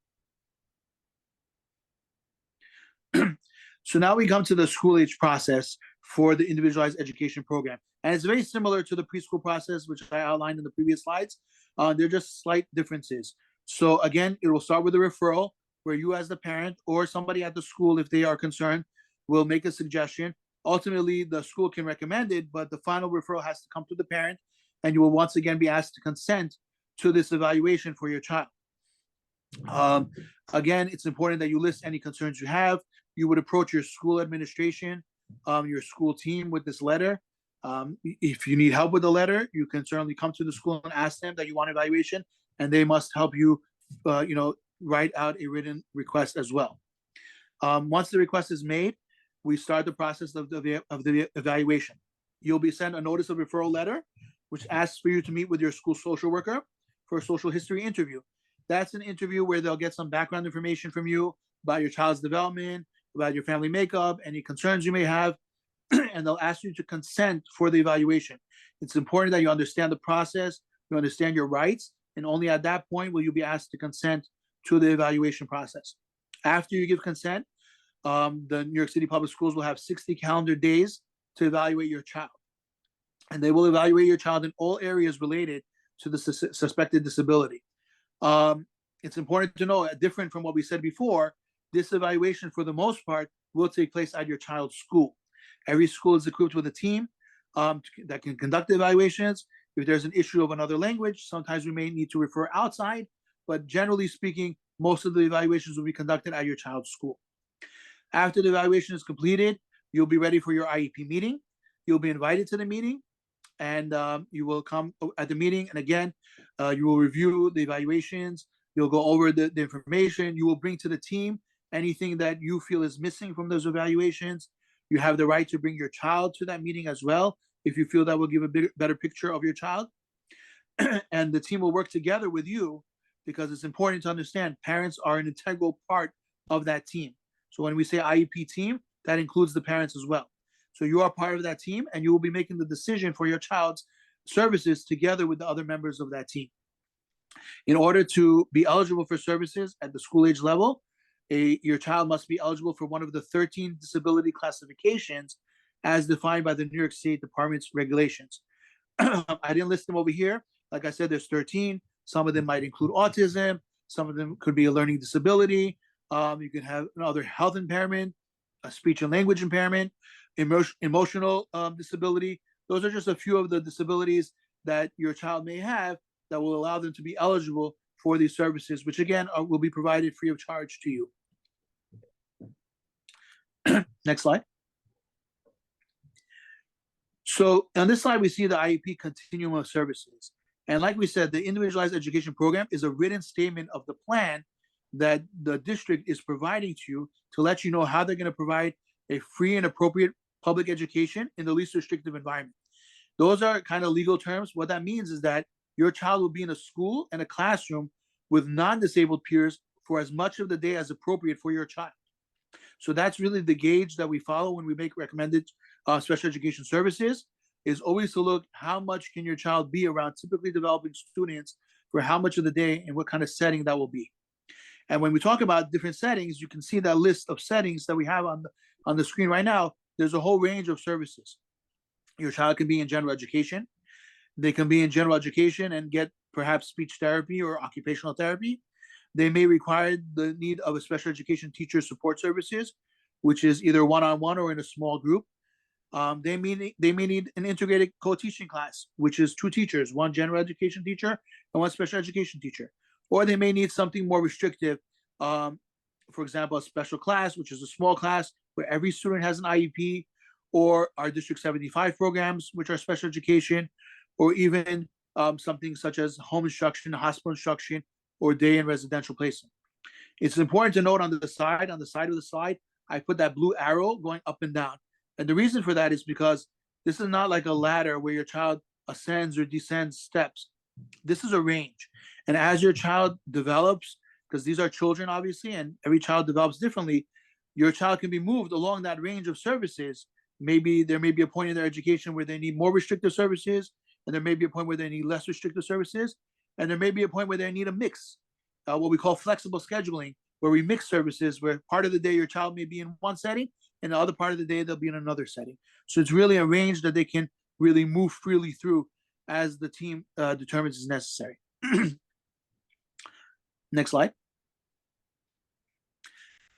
So now we come to the school age process for the individualized education program. And it's very similar to the preschool process, which I outlined in the previous slides. They're just slight differences. So again, it will start with a referral where you as the parent or somebody at the school, if they are concerned, will make a suggestion. Ultimately, the school can recommend it, but the final referral has to come to the parent, and you will once again be asked to consent to this evaluation for your child. Again, it's important that you list any concerns you have. You would approach your school administration, your school team with this letter. If you need help with the letter, you can certainly come to the school and ask them that you want evaluation, and they must help you, write out a written request as well. Once the request is made, we start the process of the evaluation. You'll be sent a notice of referral letter, which asks for you to meet with your school social worker for a social history interview. That's an interview where they'll get some background information from you about your child's development, about your family makeup, any concerns you may have, and they'll ask you to consent for the evaluation. It's important that you understand the process, you understand your rights, and only at that point will you be asked to consent to the evaluation process. After you give consent, the New York City Public Schools will have 60 calendar days to evaluate your child. And they will evaluate your child in all areas related to the suspected disability. It's important to know, different from what we said before, this evaluation for the most part will take place at your child's school. Every school is equipped with a team that can conduct the evaluations. If there's an issue of another language, sometimes we may need to refer outside, but generally speaking, most of the evaluations will be conducted at your child's school. After the evaluation is completed, you'll be ready for your IEP meeting. You'll be invited to the meeting, and you will come at the meeting. And again, you will review the evaluations. You'll go over the information. You will bring to the team anything that you feel is missing from those evaluations. You have the right to bring your child to that meeting as well, if you feel that will give a better picture of your child. And the team will work together with you, because it's important to understand parents are an integral part of that team. So when we say IEP team, that includes the parents as well. So you are part of that team, and you will be making the decision for your child's services together with the other members of that team. In order to be eligible for services at the school age level, your child must be eligible for one of the 13 disability classifications as defined by the New York State Department's regulations. I didn't list them over here. Like I said, there's 13. Some of them might include autism. Some of them could be a learning disability. You can have another health impairment, a speech and language impairment, emotional disability. Those are just a few of the disabilities that your child may have that will allow them to be eligible for these services, which again will be provided free of charge to you. Next slide. So on this slide, we see the IEP continuum of services. And like we said, the individualized education program is a written statement of the plan that the district is providing to you to let you know how they're going to provide a free and appropriate public education in the least restrictive environment. Those are kind of legal terms. What that means is that your child will be in a school and a classroom with non-disabled peers for as much of the day as appropriate for your child. So that's really the gauge that we follow when we make recommended special education services, is always to look how much can your child be around typically developing students for how much of the day and what kind of setting that will be. And when we talk about different settings, you can see that list of settings that we have on the screen right now. There's a whole range of services. Your child can be in general education. They can be in general education and get perhaps speech therapy or occupational therapy. They may require the need of a special education teacher support services, which is either one-on-one or in a small group. They may need an integrated co-teaching class, which is 2 teachers, 1 general education teacher and 1 special education teacher. Or they may need something more restrictive, for example, a special class, which is a small class where every student has an IEP, or our District 75 programs, which are special education, or even something such as home instruction, hospital instruction, or day and residential placement. It's important to note on the side of the slide, I put that blue arrow going up and down. And the reason for that is because this is not like a ladder where your child ascends or descends steps. This is a range. And as your child develops, because these are children, obviously, and every child develops differently, your child can be moved along that range of services. Maybe there may be a point in their education where they need more restrictive services, and there may be a point where they need less restrictive services, and there may be a point where they need a mix, what we call flexible scheduling, where we mix services, where part of the day your child may be in one setting, and the other part of the day they'll be in another setting. So it's really a range that they can really move freely through as the team determines is necessary. Next slide.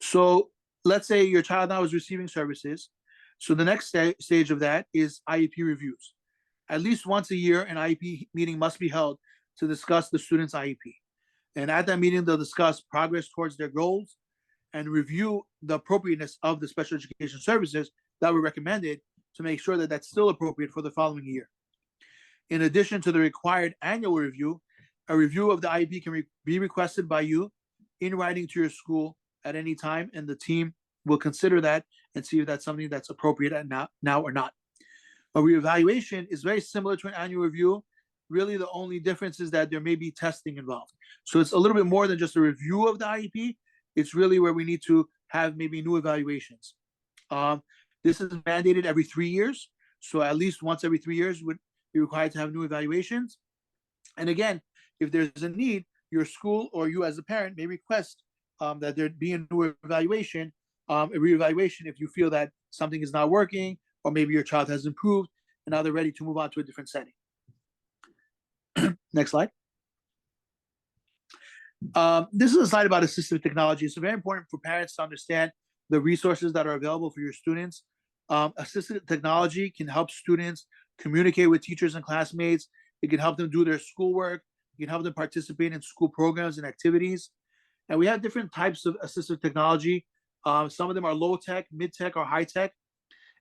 So let's say your child now is receiving services. So the next stage of that is IEP reviews. At least once a year, an IEP meeting must be held to discuss the student's IEP. And at that meeting, they'll discuss progress towards their goals and review the appropriateness of the special education services that were recommended to make sure that that's still appropriate for the following year. In addition to the required annual review, a review of the IEP can be requested by you in writing to your school at any time, and the team will consider that and see if that's something that's appropriate now or not. A reevaluation is very similar to an annual review. Really, the only difference is that there may be testing involved. So it's a little bit more than just a review of the IEP. It's really where we need to have maybe new evaluations. This is mandated every 3 years. So at least once every 3 years would be required to have new evaluations. And again, if there's a need, your school or you as a parent may request that there be a new evaluation, a reevaluation if you feel that something is not working, or maybe your child has improved and now they're ready to move on to a different setting. Next slide. This is a slide about assistive technology. It's very important for parents to understand the resources that are available for your students. Assistive technology can help students communicate with teachers and classmates. It can help them do their schoolwork. It can help them participate in school programs and activities. And we have different types of assistive technology. Some of them are low tech, mid tech, or high tech.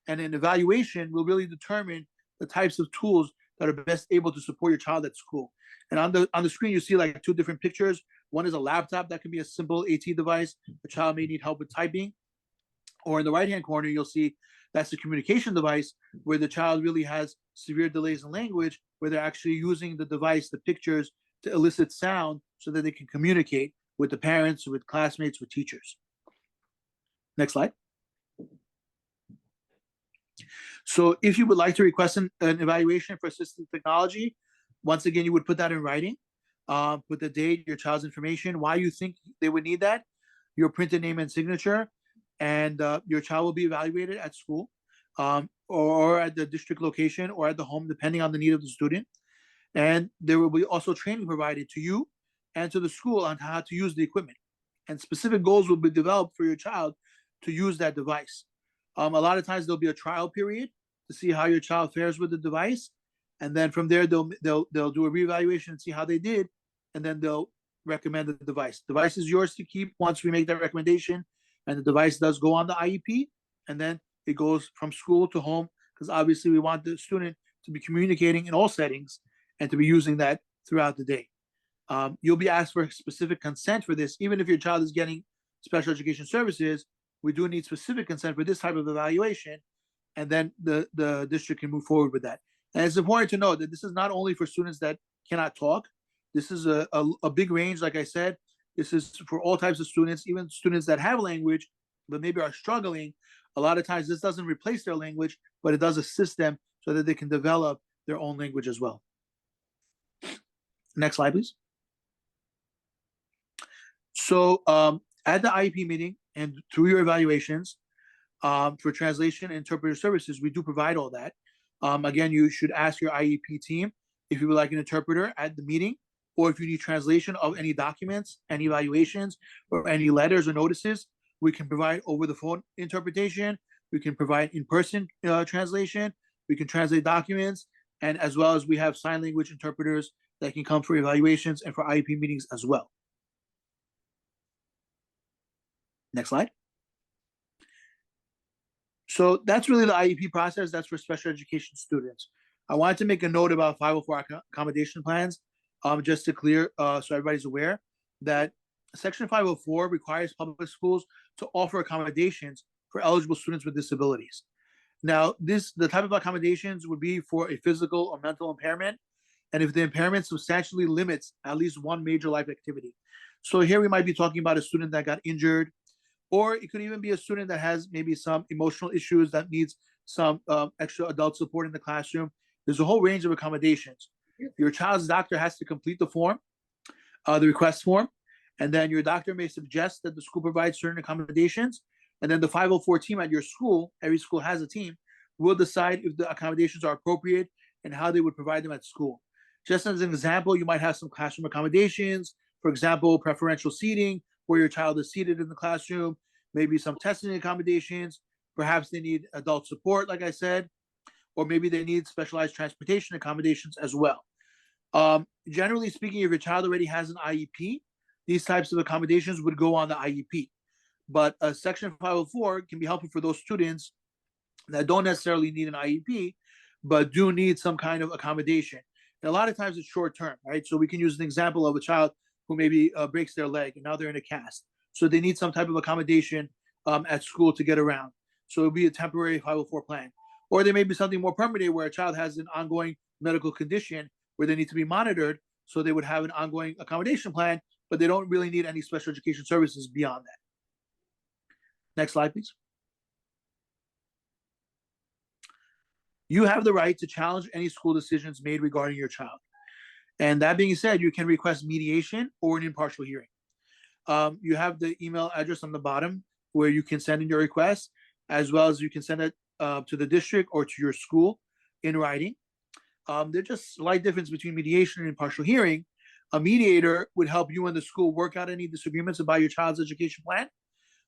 And an evaluation will really determine the types of tools that are best able to support your child at school. And on the screen, you see like 2 different pictures. One is a laptop that can be a simple AT device. The child may need help with typing. Or in the right-hand corner, you'll see that's a communication device where the child really has severe delays in language, where they're actually using the device, the pictures, to elicit sound so that they can communicate with the parents, with classmates, with teachers. Next slide. So if you would like to request an evaluation for assistive technology, once again, you would put that in writing, put the date, your child's information, why you think they would need that, your printed name and signature, and your child will be evaluated at school or at the district location or at the home, depending on the need of the student. And there will be also training provided to you and to the school on how to use the equipment. And specific goals will be developed for your child to use that device. A lot of times there'll be a trial period to see how your child fares with the device. And then from there, they'll do a reevaluation and see how they did. And then they'll recommend the device. The device is yours to keep once we make that recommendation. And the device does go on the IEP. And then it goes from school to home, because obviously we want the student to be communicating in all settings and to be using that throughout the day. You'll be asked for specific consent for this. Even if your child is getting special education services, we do need specific consent for this type of evaluation, and then the district can move forward with that. And it's important to know that this is not only for students that cannot talk. This is a big range, like I said. This is for all types of students, even students that have language, but maybe are struggling, a lot of times this doesn't replace their language, but it does assist them so that they can develop their own language as well. Next slide, please. So at the IEP meeting and through your evaluations, for translation and interpreter services, we do provide all that. Again, you should ask your IEP team if you would like an interpreter at the meeting, or if you need translation of any documents, any evaluations, or any letters or notices. We can provide over the phone interpretation. We can provide in-person translation. We can translate documents, and as well as we have sign language interpreters that can come for evaluations and for IEP meetings as well. Next slide. So that's really the IEP process. That's for special education students. I wanted to make a note about 504 accommodation plans, just to clear, so everybody's aware that Section 504 requires public schools to offer accommodations for eligible students with disabilities. Now, the type of accommodations would be for a physical or mental impairment, and if the impairment substantially limits at least one major life activity. So here we might be talking about a student that got injured, or it could even be a student that has maybe some emotional issues that needs some extra adult support in the classroom. There's a whole range of accommodations. Your child's doctor has to complete the form, the request form, and then your doctor may suggest that the school provides certain accommodations, and then the 504 team at your school, every school has a team, will decide if the accommodations are appropriate and how they would provide them at school. Just as an example, you might have some classroom accommodations, for example, preferential seating, where your child is seated in the classroom, maybe some testing accommodations, perhaps they need adult support, like I said, or maybe they need specialized transportation accommodations as well. Generally speaking, if your child already has an IEP, these types of accommodations would go on the IEP. But Section 504 can be helpful for those students that don't necessarily need an IEP, but do need some kind of accommodation. And a lot of times it's short term, right? So we can use an example of a child who maybe breaks their leg and now they're in a cast. So they need some type of accommodation at school to get around. So it'll be a temporary 504 plan. Or there may be something more permanent where a child has an ongoing medical condition where they need to be monitored. So they would have an ongoing accommodation plan, but they don't really need any special education services beyond that. Next slide, please. You have the right to challenge any school decisions made regarding your child. And that being said, you can request mediation or an impartial hearing. You have the email address on the bottom where you can send in your request, as well as you can send it to the district or to your school in writing. There's just slight difference between mediation and impartial hearing. A mediator would help you and the school work out any disagreements about your child's education plan,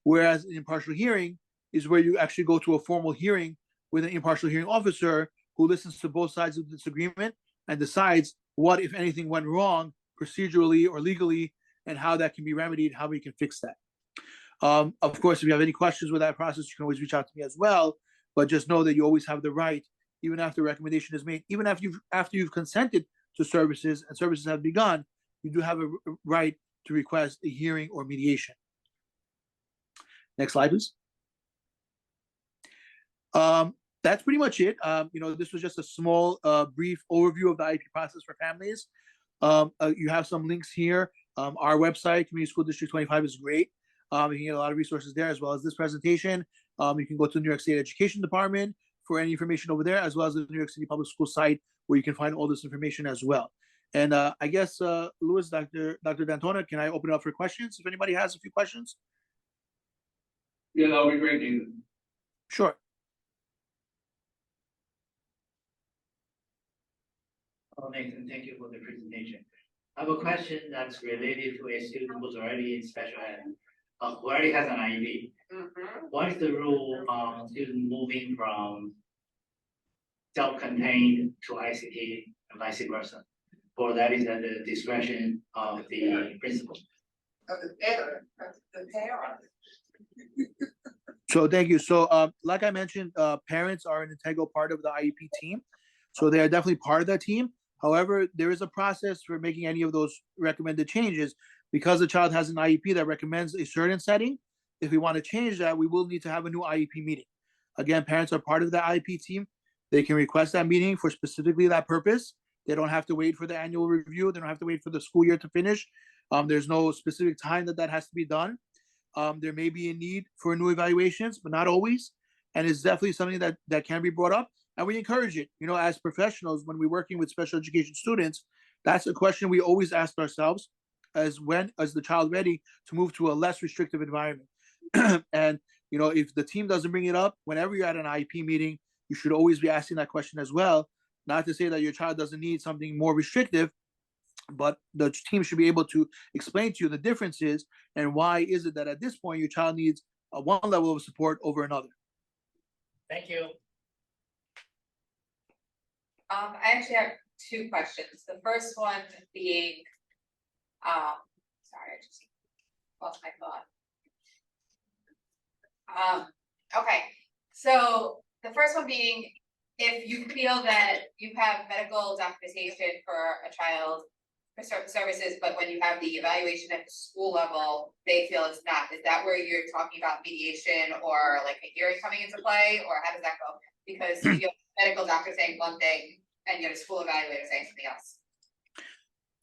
whereas an impartial hearing is where you actually go to a formal hearing with an impartial hearing officer who listens to both sides of the disagreement and decides what, if anything, went wrong procedurally or legally, and how that can be remedied, how we can fix that. Of course, if you have any questions with that process, you can always reach out to me as well, but just know that you always have the right, even after a recommendation is made, even after you've consented to services and services have begun, you do have a right to request a hearing or mediation. Next slide, please. That's pretty much it. This was just a small, brief overview of the IEP process for families. You have some links here. Our website, Community School District 25, is great. You can get a lot of resources there, as well as this presentation. You can go to the New York State Education Department for any information over there, as well as the New York City Public School site, where you can find all this information as well. And I guess, Louis, Dr. D'Antona, can I open it up for questions? If anybody has a few questions? Yeah, that would be great, Nathan. Sure. Oh, Nathan, thank you for the presentation. I have a question that's related to a student who's already in special ed, who already has an IEP. What is the rule of student moving from self-contained to ICT and vice versa? Or that is at the discretion of the principal? Of the parent. So thank you. So like I mentioned, parents are an integral part of the IEP team. So they are definitely part of that team. However, there is a process for making any of those recommended changes. Because the child has an IEP that recommends a certain setting, if we want to change that, we will need to have a new IEP meeting. Again, parents are part of the IEP team. They can request that meeting for specifically that purpose. They don't have to wait for the annual review. They don't have to wait for the school year to finish. There's no specific time that has to be done. there may be a need for new evaluations, but not always. And it's definitely something that can be brought up. And we encourage it. You know, as professionals, when we're working with special education students, that's a question we always ask ourselves: as when is the child ready to move to a less restrictive environment? And you know, if the team doesn't bring it up, whenever you're at an IEP meeting, you should always be asking that question as well. Not to say that your child doesn't need something more restrictive, but the team should be able to explain to you the differences and why is it that at this point your child needs one level of support over another. Thank you. I actually have two questions. The first one being, sorry, I just lost my thought. Okay, so the first one being, if you feel that you have medical documentation for a child for certain services, but when you have the evaluation at the school level, they feel it's not, is that where you're talking about mediation or like a hearing coming into play, or how does that go? Because you have a medical doctor saying one thing and you have a school evaluator saying something else.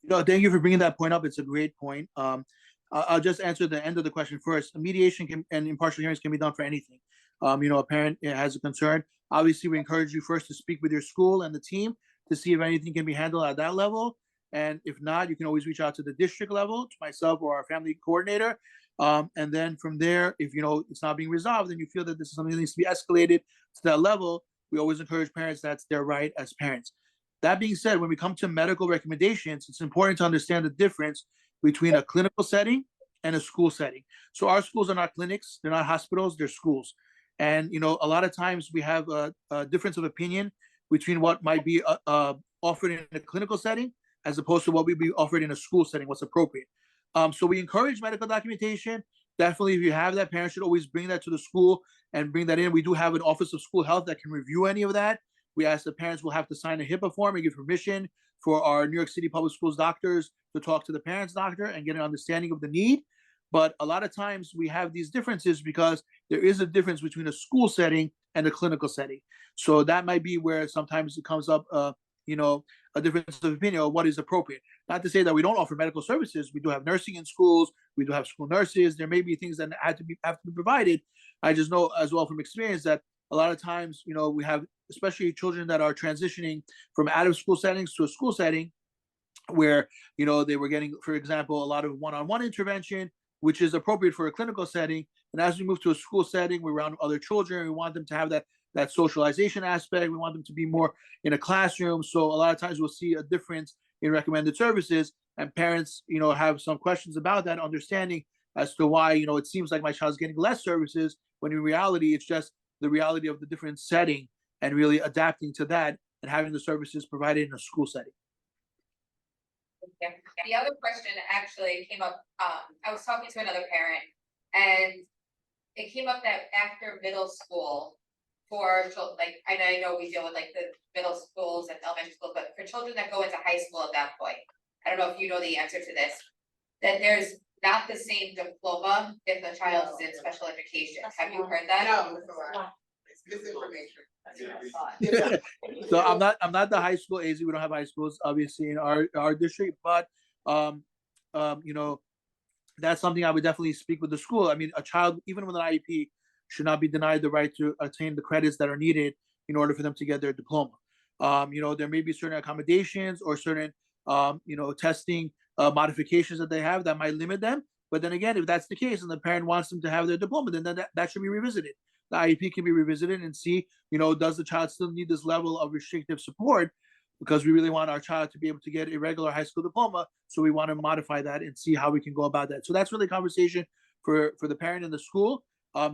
No, thank you for bringing that point up. It's a great point. I'll just answer the end of the question first. Mediation and impartial hearings can be done for anything. You know, a parent has a concern. Obviously, we encourage you first to speak with your school and the team to see if anything can be handled at that level. And if not, you can always reach out to the district level, to myself or our family coordinator. And then from there, if you know it's not being resolved and you feel that this is something that needs to be escalated to that level, we always encourage parents, that's their right as parents. That being said, when we come to medical recommendations, it's important to understand the difference between a clinical setting and a school setting. So our schools are not clinics, they're not hospitals, they're schools. And you know, a lot of times we have a difference of opinion between what might be offered in a clinical setting as opposed to what would be offered in a school setting, what's appropriate. So we encourage medical documentation. Definitely, if you have that, parents should always bring that to the school and bring that in. We do have an Office of School Health that can review any of that. We ask the parents will have to sign a HIPAA form and give permission for our New York City Public Schools doctors to talk to the parents' doctor and get an understanding of the need. But a lot of times we have these differences because there is a difference between a school setting and a clinical setting. So that might be where sometimes it comes up, you know, a difference of opinion of what is appropriate. Not to say that we don't offer medical services. We do have nursing in schools. We do have school nurses. There may be things that have to be provided. I just know as well from experience that a lot of times, you know, we have especially children that are transitioning from out of school settings to a school setting where, you know, they were getting, for example, a lot of one-on-one intervention, which is appropriate for a clinical setting. And as we move to a school setting, we're around other children. We want them to have that socialization aspect. We want them to be more in a classroom. So a lot of times we'll see a difference in recommended services, and parents, you know, have some questions about that understanding as to why, you know, it seems like my child's getting less services when in reality, it's just the reality of the different setting and really adapting to that and having the services provided in a school setting. Yeah. The other question actually came up, I was talking to another parent and it came up that after middle school, for like, I know we deal with like the middle schools and elementary schools, but for children that go into high school at that point, I don't know if you know the answer to this, that there's not the same diploma if the child is in special education. Have you heard that? No, it's a lie. It's misinformation. So I'm not the high school AZ. We don't have high schools obviously in our district, but you know, that's something I would definitely speak with the school. I mean, a child, even with an IEP, should not be denied the right to attain the credits that are needed in order for them to get their diploma. You know, there may be certain accommodations or certain you know, testing modifications that they have that might limit them. But then again, if that's the case and the parent wants them to have their diploma, then that should be revisited. The IEP can be revisited and see, you know, does the child still need this level of restrictive support? Because we really want our child to be able to get a regular high school diploma. So we want to modify that and see how we can go about that. So that's really a conversation for the parent and the school.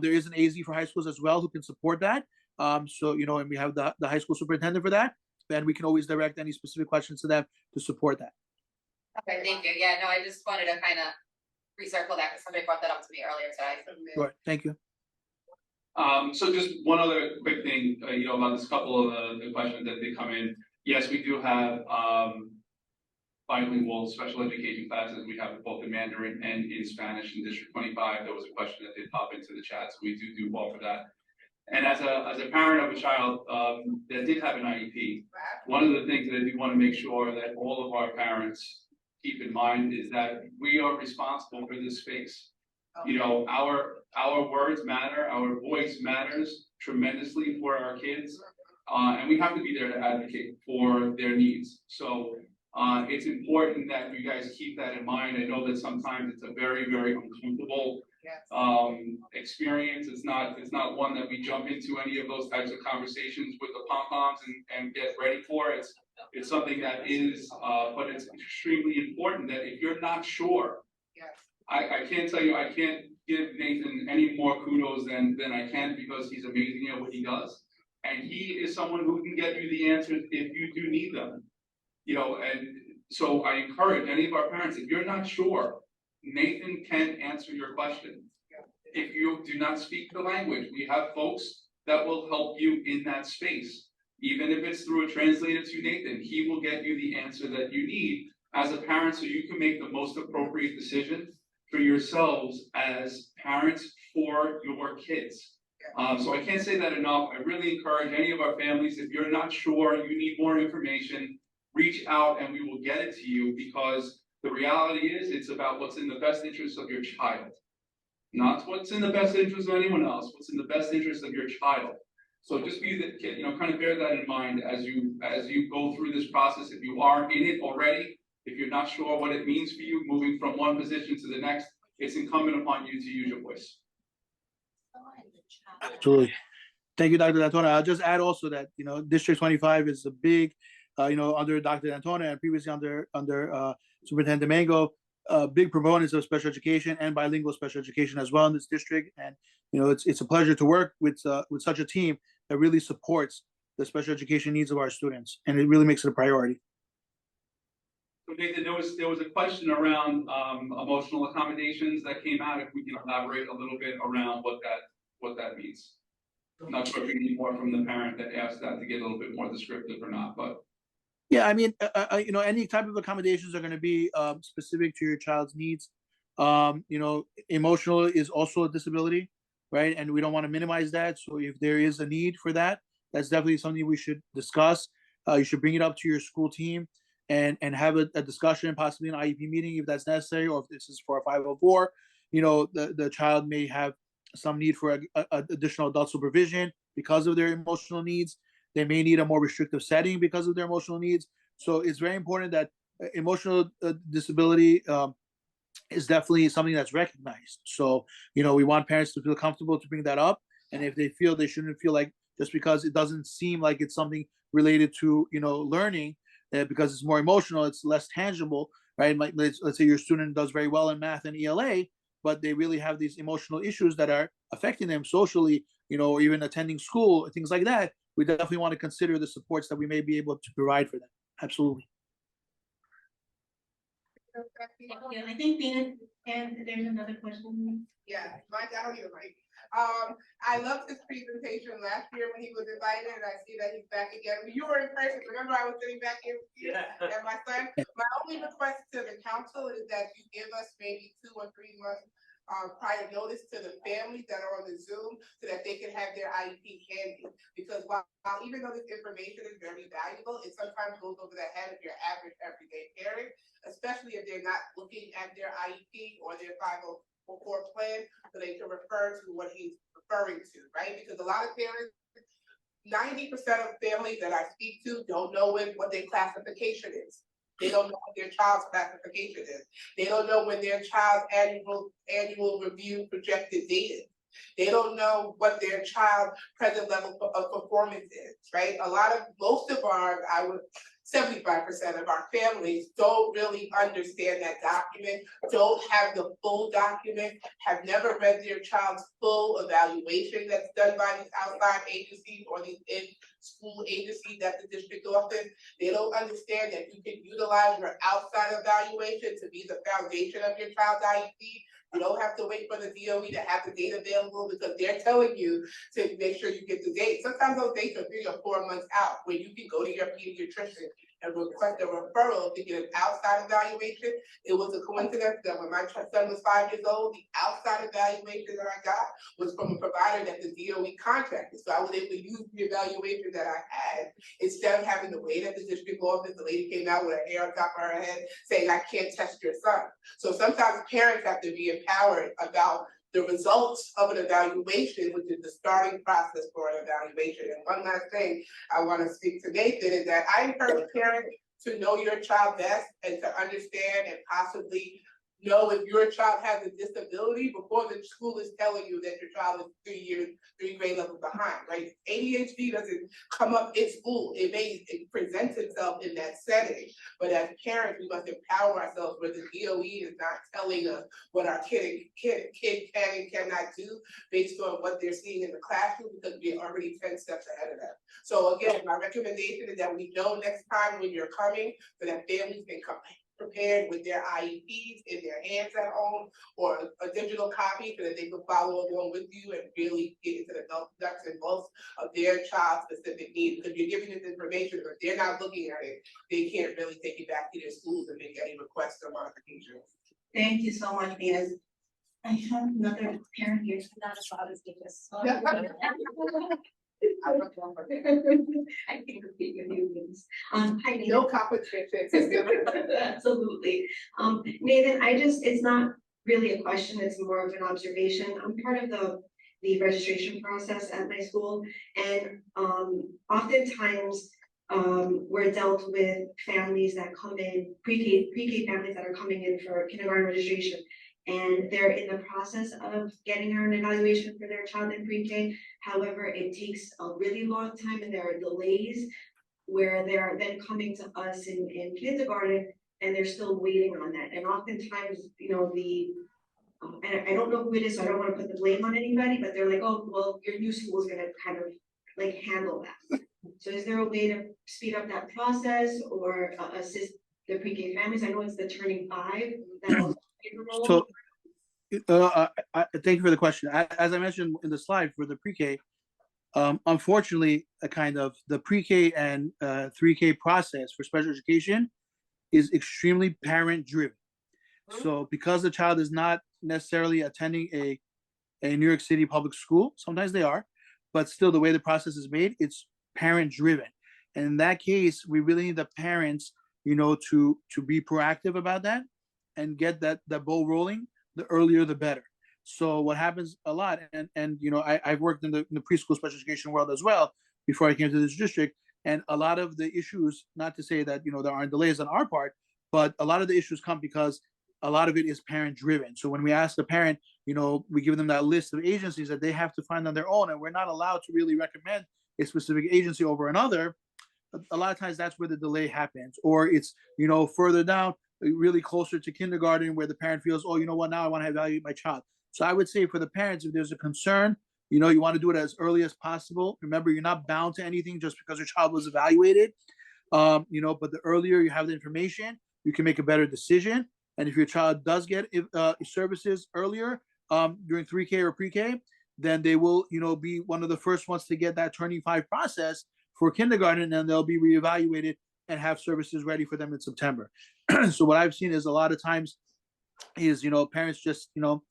There is an AZ for high schools as well who can support that. So, you know, and we have the high school superintendent for that. Then we can always direct any specific questions to them to support that. Okay, thank you. Yeah, no, I just wanted to kind of recircle that because somebody brought that up to me earlier today. Sure. Thank you. So just one other quick thing, you know, about this couple of the questions that did come in. Yes, we do have bilingual special education classes. We have both in Mandarin and in Spanish in District 25. There was a question that did pop into the chat, so we do offer that. And as a parent of a child that did have an IEP, one of the things that we want to make sure that all of our parents keep in mind is that we are responsible for this space. You know, our words matter, our voice matters tremendously for our kids. And we have to be there to advocate for their needs. So it's important that you guys keep that in mind. I know that sometimes it's a very, very uncomfortable Yes. experience. It's not one that we jump into any of those types of conversations with the pom-poms and get ready for. It's something that is, but it's extremely important that if you're not sure, Yes. I can't tell you, I can't give Nathan any more kudos than I can, because he's amazing at what he does. And he is someone who can get you the answers if you do need them. You know, and so I encourage any of our parents, if you're not sure, Nathan can answer your question. If you do not speak the language, we have folks that will help you in that space. Even if it's through a translator to Nathan, he will get you the answer that you need as a parent, so you can make the most appropriate decision for yourselves as parents for your kids. So I can't say that enough. I really encourage any of our families, if you're not sure, you need more information, reach out and we will get it to you, because the reality is it's about what's in the best interest of your child. Not what's in the best interest of anyone else, what's in the best interest of your child. So just be that, you know, kind of bear that in mind as you go through this process. If you are in it already, if you're not sure what it means for you, moving from one position to the next, it's incumbent upon you to use your voice. Absolutely. Thank you, Dr. D'Antona. I'll just add also that, you know, District 25 is a big, you know, under Dr. D'Antona and previously under Superintendent Mango, big proponents of special education and bilingual special education as well in this district. And, you know, it's a pleasure to work with such a team that really supports the special education needs of our students. And it really makes it a priority. So Nathan, there was a question around emotional accommodations that came out. If we can elaborate a little bit around what that means. I'm not sure if we need more from the parent that asked that to get a little bit more descriptive or not, but. Yeah, I mean, you know, any type of accommodations are going to be specific to your child's needs. You know, emotional is also a disability, right? And we don't want to minimize that. So if there is a need for that, that's definitely something we should discuss. You should bring it up to your school team and have a discussion, possibly an IEP meeting if that's necessary, or if this is for a 504. You know, the child may have some need for additional adult supervision because of their emotional needs. They may need a more restrictive setting because of their emotional needs. So it's very important that emotional disability is definitely something that's recognized. So, you know, we want parents to feel comfortable to bring that up. And if they feel, they shouldn't feel like just because it doesn't seem like it's something related to, you know, learning, because it's more emotional, it's less tangible, right? Like, let's say your student does very well in math and ELA, but they really have these emotional issues that are affecting them socially, you know, or even attending school, things like that. We definitely want to consider the supports that we may be able to provide for them. Absolutely. Yeah, I think Dina, and there's another question. Yeah, Mike, I don't hear Mike. I loved his presentation last year when he was invited, and I see that he's back again. You were in person. Remember, I was sitting back here with you and my son. My only request to the council is that you give us maybe 2 or 3 months prior notice to the families that are on the Zoom so that they can have their IEP handy. Because while even though this information is very valuable, it sometimes goes over the head of your average everyday parent, especially if they're not looking at their IEP or their 504 plan, so they can refer to what he's referring to, right? Because a lot of parents, 90% of families that I speak to don't know what their classification is. They don't know what their child's classification is. They don't know when their child's annual review projected date is. They don't know what their child's present level of performance is, right? Most of our, 75% of our families don't really understand that document, don't have the full document, have never read their child's full evaluation that's done by these outside agencies or these in-school agencies that the district offers. They don't understand that you can utilize your outside evaluation to be the foundation of your child's IEP. You don't have to wait for the DOE to have the data available because they're telling you to make sure you get the date. Sometimes those dates are 3 or 4 months out where you can go to your pediatrician and request a referral to get an outside evaluation. It was a coincidence that when my son was 5 years old, the outside evaluation that I got was from a provider that the DOE contracted. So I was able to use the evaluation that I had instead of having to wait at the district office. The lady came out with her hair on top of her head saying, I can't test your son. So sometimes parents have to be empowered about the results of an evaluation, which is the starting process for an evaluation. And one last thing I want to speak to Nathan is that I encourage parents to know your child best and to understand and possibly know if your child has a disability before the school is telling you that your child is 3 grade levels behind, right? ADHD doesn't come up in school. It presents itself in that setting. But as parents, we must empower ourselves where the DOE is not telling us what our kid can and cannot do based on what they're seeing in the classroom, because we're already 10 steps ahead of them. So again, my recommendation is that we know next time when you're coming, so that families can come prepared with their IEPs in their hands at home, or a digital copy so that they can follow along with you and really get into the nuts and bolts of their child's specific needs. Because you're giving them information, but they're not looking at it, they can't really take it back to their schools and make any requests or modifications. Thank you so much, Venus. I have another parent here. Not as loud as Venus. I don't know. I can compete with you, Venus. Hi, Nathan. No competition. Absolutely. Nathan, it's not really a question, it's more of an observation. I'm part of the registration process at my school, and oftentimes we're dealt with families that come in, pre-K families that are coming in for kindergarten registration, and they're in the process of getting an evaluation for their child in pre-K. However, it takes a really long time and there are delays where they're then coming to us in kindergarten and they're still waiting on that. And oftentimes, you know, and I don't know who it is, so I don't want to put the blame on anybody, but they're like, oh, well, your new school is going to kind of like handle that. So is there a way to speed up that process or assist the pre-K families? I know it's the turning 5 that also plays a role. So, thank you for the question. As I mentioned in the slide for the pre-K, unfortunately, the pre-K and 3K process for special education is extremely parent-driven. So, because the child is not necessarily attending a New York City public school, sometimes they are, but still the way the process is made, it's parent-driven. And in that case, we really need the parents, you know, to be proactive about that and get that ball rolling. The earlier, the better. So what happens a lot, and you know, I've worked in the preschool special education world as well before I came to this district, and a lot of the issues, not to say that, you know, there aren't delays on our part, but a lot of the issues come because a lot of it is parent driven. So when we ask the parent, you know, we give them that list of agencies that they have to find on their own, and we're not allowed to really recommend a specific agency over another. A lot of times that's where the delay happens, or it's, you know, further down, really closer to kindergarten where the parent feels, oh, you know what, now I want to evaluate my child. So I would say for the parents, if there's a concern, you know, you want to do it as early as possible. Remember, you're not bound to anything just because your child was evaluated, you know, but the earlier you have the information, you can make a better decision. And if your child does get services earlier during 3K or pre-K, then they will, you know, be one of the first ones to get that turning 5 process for kindergarten, and they'll be reevaluated and have services ready for them in September. So what I've seen is a lot of times is, you know, parents just, you know,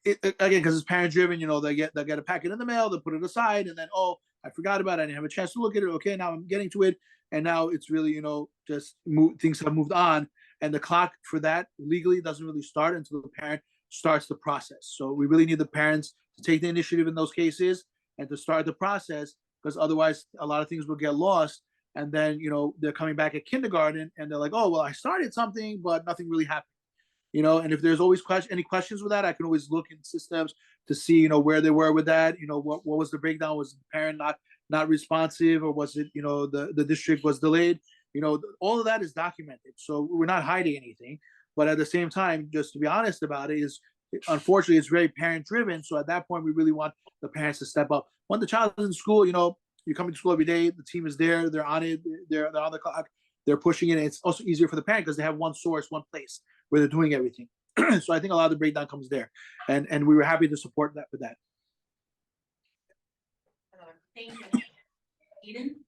again, because it's parent driven, you know, they'll get a packet in the mail, they'll put it aside, and then, oh, I forgot about it, I didn't have a chance to look at it. Okay, now I'm getting to it, and now it's really, you know, just things have moved on, and the clock for that legally doesn't really start until the parent starts the process. So we really need the parents to take the initiative in those cases and to start the process, because otherwise a lot of things will get lost. And then, you know, they're coming back at kindergarten and they're like, oh, well, I started something, but nothing really happened. You know, and if there's always any questions with that, I can always look in systems to see, you know, where they were with that. You know, what was the breakdown? Was the parent not responsive, or was it, you know, the district was delayed? You know, all of that is documented. So we're not hiding anything. But at the same time, just to be honest about it, unfortunately, it's very parent driven. So at that point, we really want the parents to step up. When the child is in school, you know, you're coming to school every day, the team is there, they're on it, they're on the clock, they're pushing it. And it's also easier for the parent because they have one source, one place where they're doing everything. So I think a lot of the breakdown comes there. And we were happy to support that with that. Thank you. Eden?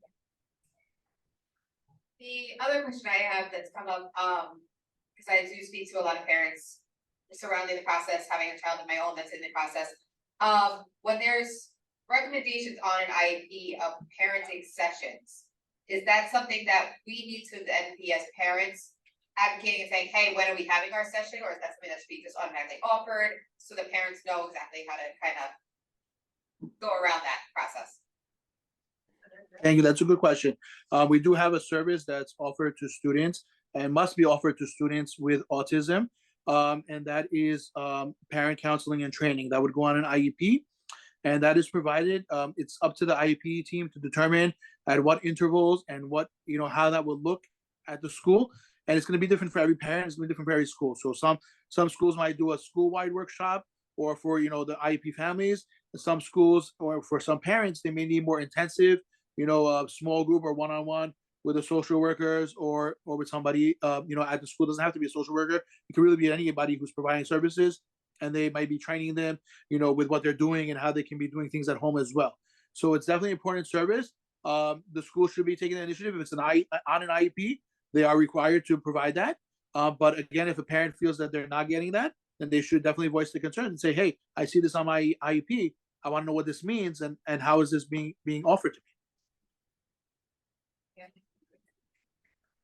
The other question I have that's come up, because I do speak to a lot of parents surrounding the process, having a child of my own that's in the process. When there's recommendations on an IEP of parenting sessions, is that something that we need to then be as parents advocating and saying, hey, when are we having our session, or is that something that should be just automatically offered, so the parents know exactly how to kind of go around that process? Thank you. That's a good question. We do have a service that's offered to students and must be offered to students with autism. And that is parent counseling and training that would go on an IEP. And that is provided. It's up to the IEP team to determine at what intervals and what, how that will look at the school. And it's going to be different for every parent. It's going to be different for every school. So some schools might do a school-wide workshop, or for, the IEP families. Some schools, or for some parents, they may need more intensive, a small group or one-on-one with the social workers, or with somebody, at the school. It doesn't have to be a social worker. It can really be anybody who's providing services, and they might be training them, with what they're doing and how they can be doing things at home as well. So it's definitely an important service. The school should be taking the initiative. If it's on an IEP, they are required to provide that. But again, if a parent feels that they're not getting that, then they should definitely voice the concern and say, hey, I see this on my IEP. I want to know what this means, and how is this being offered to me.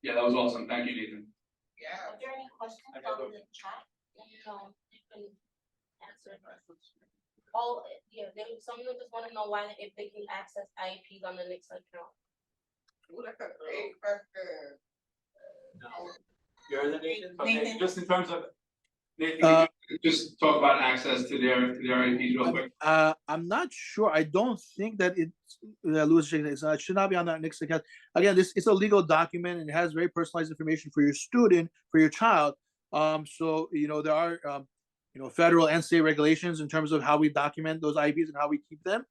Yeah, that was awesome. Thank you, Nathan. Yeah. Are there any questions on the chat? You can answer. Oh, yeah, someone just want to know why, if they can access IEPs on the Nix account. Ooh, that's a great question. You're the Nathan? Nathan. Okay, just in terms of, Nathan, can you just talk about access to their IEPs real quick? I'm not sure. I don't think that it's Louis. It should not be on that Nix account. Again, it's a legal document, and it has very personalized information for your student, for your child. So there are federal and state regulations in terms of how we document those IEPs and how we keep them.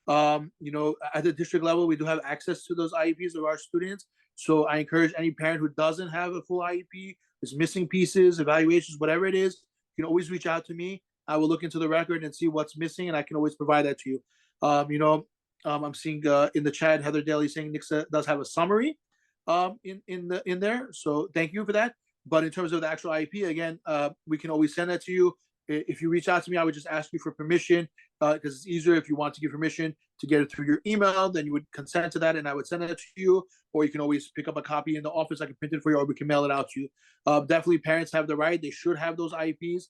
At the district level, we do have access to those IEPs of our students. So I encourage any parent who doesn't have a full IEP, is missing pieces, evaluations, whatever it is, you can always reach out to me. I will look into the record and see what's missing, and I can always provide that to you. I'm seeing in the chat Heather Daly saying Nixa does have a summary in there. So thank you for that. But in terms of the actual IEP, again, we can always send that to you. If you reach out to me, I would just ask you for permission, because it's easier if you want to give permission to get it through your email. Then you would consent to that, and I would send it to you. Or you can always pick up a copy in the office. I can print it for you, or we can mail it out to you. Definitely, parents have the right. They should have those IEPs.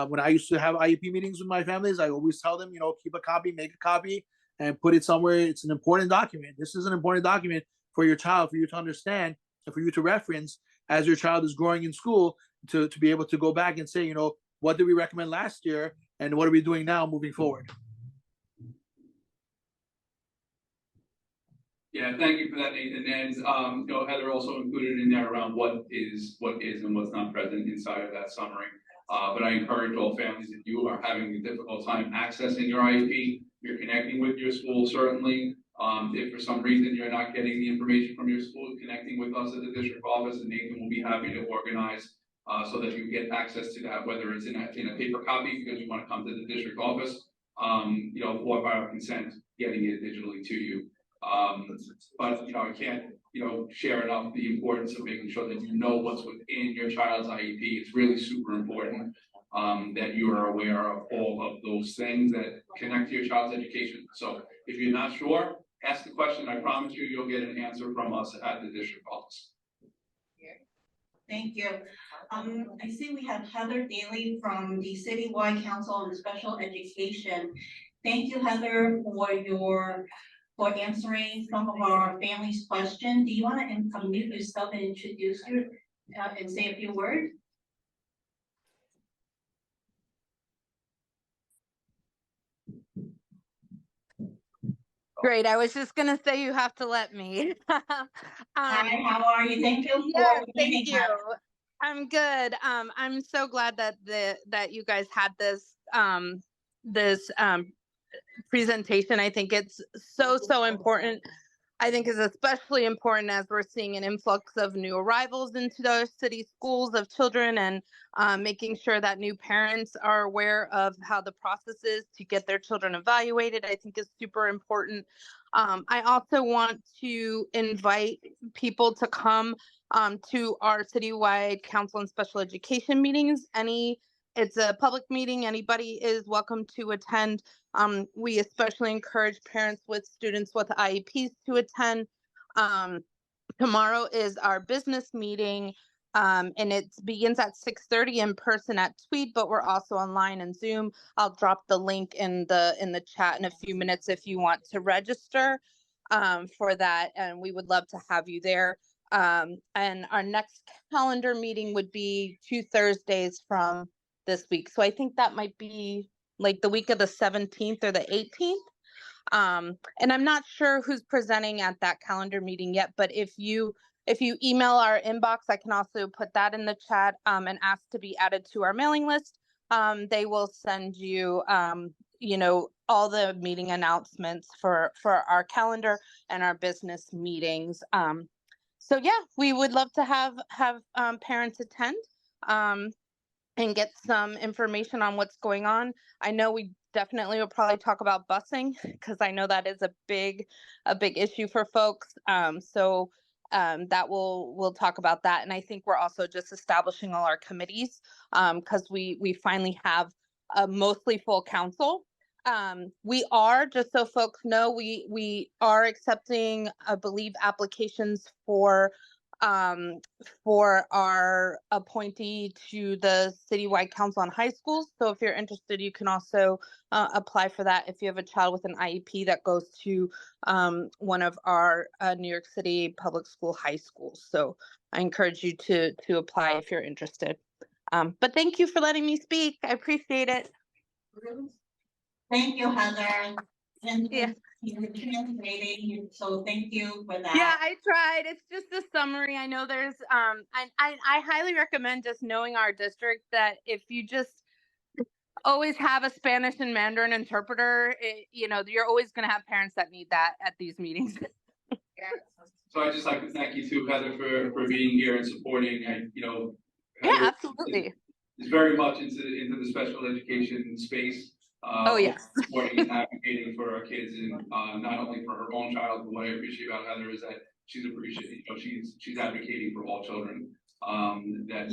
When I used to have IEP meetings with my families, I always tell them, keep a copy, make a copy, and put it somewhere. It's an important document. This is an important document for your child, for you to understand, and for you to reference as your child is growing in school, to be able to go back and say, what did we recommend last year, and what are we doing now moving forward? Yeah, thank you for that, Nathan. And Heather also included in there around what is and what's not present inside of that summary. But I encourage all families, if you are having a difficult time accessing your IEP, you're connecting with your school, certainly. If for some reason you're not getting the information from your school, connecting with us at the district office, and Nathan will be happy to organize so that you get access to that, whether it's in a paper copy because you want to come to the district office, or by our consent, getting it digitally to you. But I can't share enough the importance of making sure that you know what's within your child's IEP. It's really super important that you are aware of all of those things that connect to your child's education. So if you're not sure, ask the question. I promise you'll get an answer from us at the district office. Thank you. I see we have Heather Daly from the Citywide Council on Special Education. Thank you, Heather, for answering some of our families' questions. Do you want to unmute yourself and introduce you and say a few words? Great. I was just going to say you have to let me. Hi, how are you? Thank you. Thank you. I'm good. I'm so glad that you guys had this presentation. I think it's so important. I think is especially important as we're seeing an influx of new arrivals into those city schools of children, and making sure that new parents are aware of how the process is to get their children evaluated, I think is super important. I also want to invite people to come to our citywide council and special education meetings. It's a public meeting. Anybody is welcome to attend. We especially encourage parents with students with IEPs to attend. Tomorrow is our business meeting, And it begins at 6:30 in person at Tweed, but we're also online and Zoom. I'll drop the link in the chat in a few minutes if you want to register for that, and we would love to have you there. And our next calendar meeting would be 2 Thursdays from this week. So I think that might be like the week of the 17th or the 18th. And I'm not sure who's presenting at that calendar meeting yet, but if you email our inbox, I can also put that in the chat and ask to be added to our mailing list. They will send you, all the meeting announcements for our calendar and our business meetings. So yeah, we would love to have parents attend and get some information on what's going on. I know we definitely will probably talk about busing because I know that is a big issue for folks. So that we'll talk about that. And I think we're also just establishing all our committees because we finally have a mostly full council. We are, just so folks know, we are accepting, I believe, applications for our appointee to the Citywide Council on High Schools. So if you're interested, you can also apply for that if you have a child with an IEP that goes to one of our New York City public school high schools. So I encourage you to apply if you're interested. But thank you for letting me speak. I appreciate it. Thank you, Heather. And Yeah. you're translating, so thank you for that. Yeah, I tried. It's just a summary. I know there's I highly recommend just knowing our district, that if you just always have a Spanish and Mandarin interpreter, you're always going to have parents that need that at these meetings. So I'd just like to thank you too, Heather, for being here and supporting, Yeah, Heather absolutely. is very much into the special education space. Oh, yes. Supporting and advocating for our kids, and not only for her own child, but what I appreciate about Heather is that she's advocating for all children that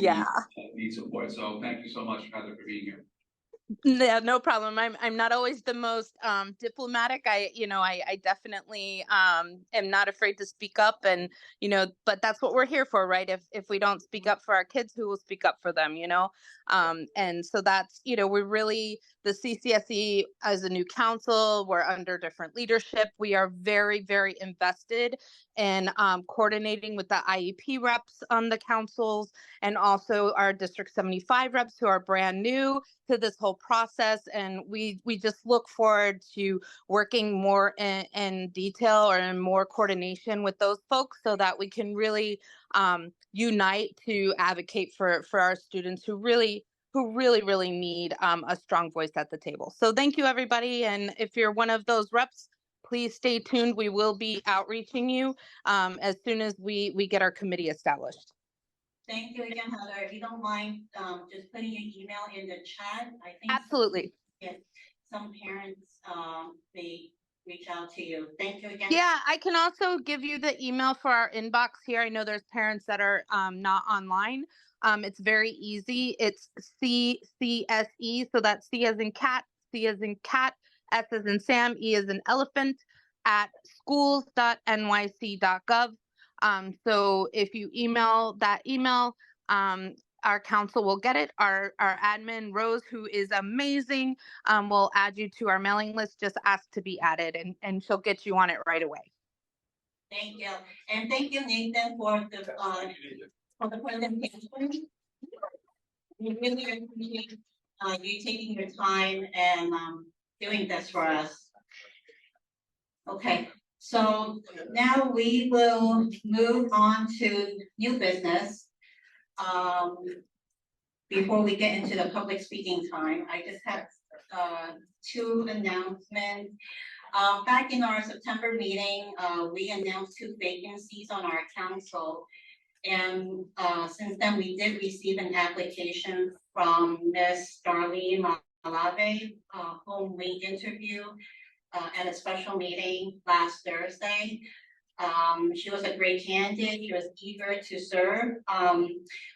need support. So thank you so much, Heather, for being here. Yeah, no problem. I'm not always the most diplomatic. I definitely am not afraid to speak up, and but that's what we're here for, right? If we don't speak up for our kids, who will speak up for them, and so that's, we're really, the CCSE as a new council, we're under different leadership. We are very, very invested in coordinating with the IEP reps on the councils, and also our District 75 reps who are brand new to this whole process. And we just look forward to working more in detail or in more coordination with those folks so that we can really unite to advocate for our students who really need a strong voice at the table. So thank you, everybody. And if you're one of those reps, please stay tuned. We will be outreaching you as soon as we get our committee established. Thank you again, Heather. If you don't mind, just putting your email in the chat, I think. Absolutely. Some parents, they reach out to you. Thank you again. Yeah, I can also give you the email for our inbox here. I know there's parents that are not online. It's very easy. It's CCSE, so that's C as in cat, C as in cat, S as in Sam, E as in elephant, at schools.nyc.gov. So if you email that email, our council will get it. Our admin, Rose, who is amazing, will add you to our mailing list. Just ask to be added, and she'll get you on it right away. Thank you. And thank you, Nathan, for the presentation. We really appreciate you taking your time and doing this for us. Okay, so now we will move on to new business. Before we get into the public speaking time, I just have two announcements. Back in our September meeting, we announced 2 vacancies on our council. And since then, we did receive an application from Ms. Darlene Malave, whom we interviewed at a special meeting last Thursday. She was a great candidate. She was eager to serve.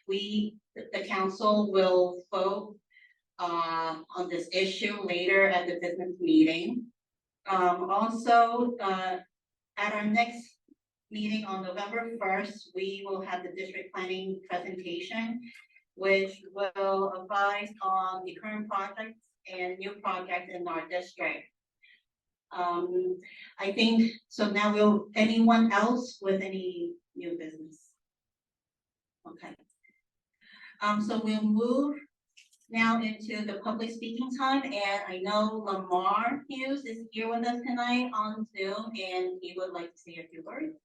The council will vote on this issue later at the business meeting. Also, at our next meeting on November 1st, we will have the district planning presentation, which will advise on the current projects and new projects in our district. I think, so now anyone else with any new business? Okay. So we'll move now into the public speaking time, and I know Lamar Hughes is here with us tonight on Zoom, and he would like to say a few words.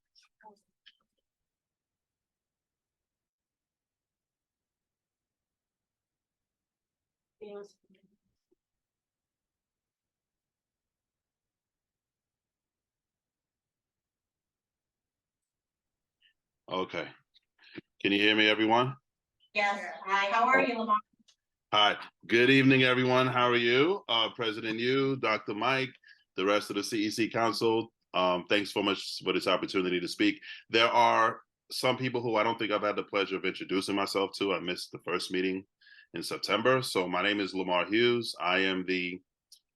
Yes. Okay. Can you hear me, everyone? Yes. Hi, how are you, Lamar? Hi. Good evening, everyone. How are you? President Yu, Dr. Mike, the rest of the CEC Council. Thanks so much for this opportunity to speak. There are some people who I don't think I've had the pleasure of introducing myself to. I missed the first meeting in September. So my name is Lamar Hughes. I am the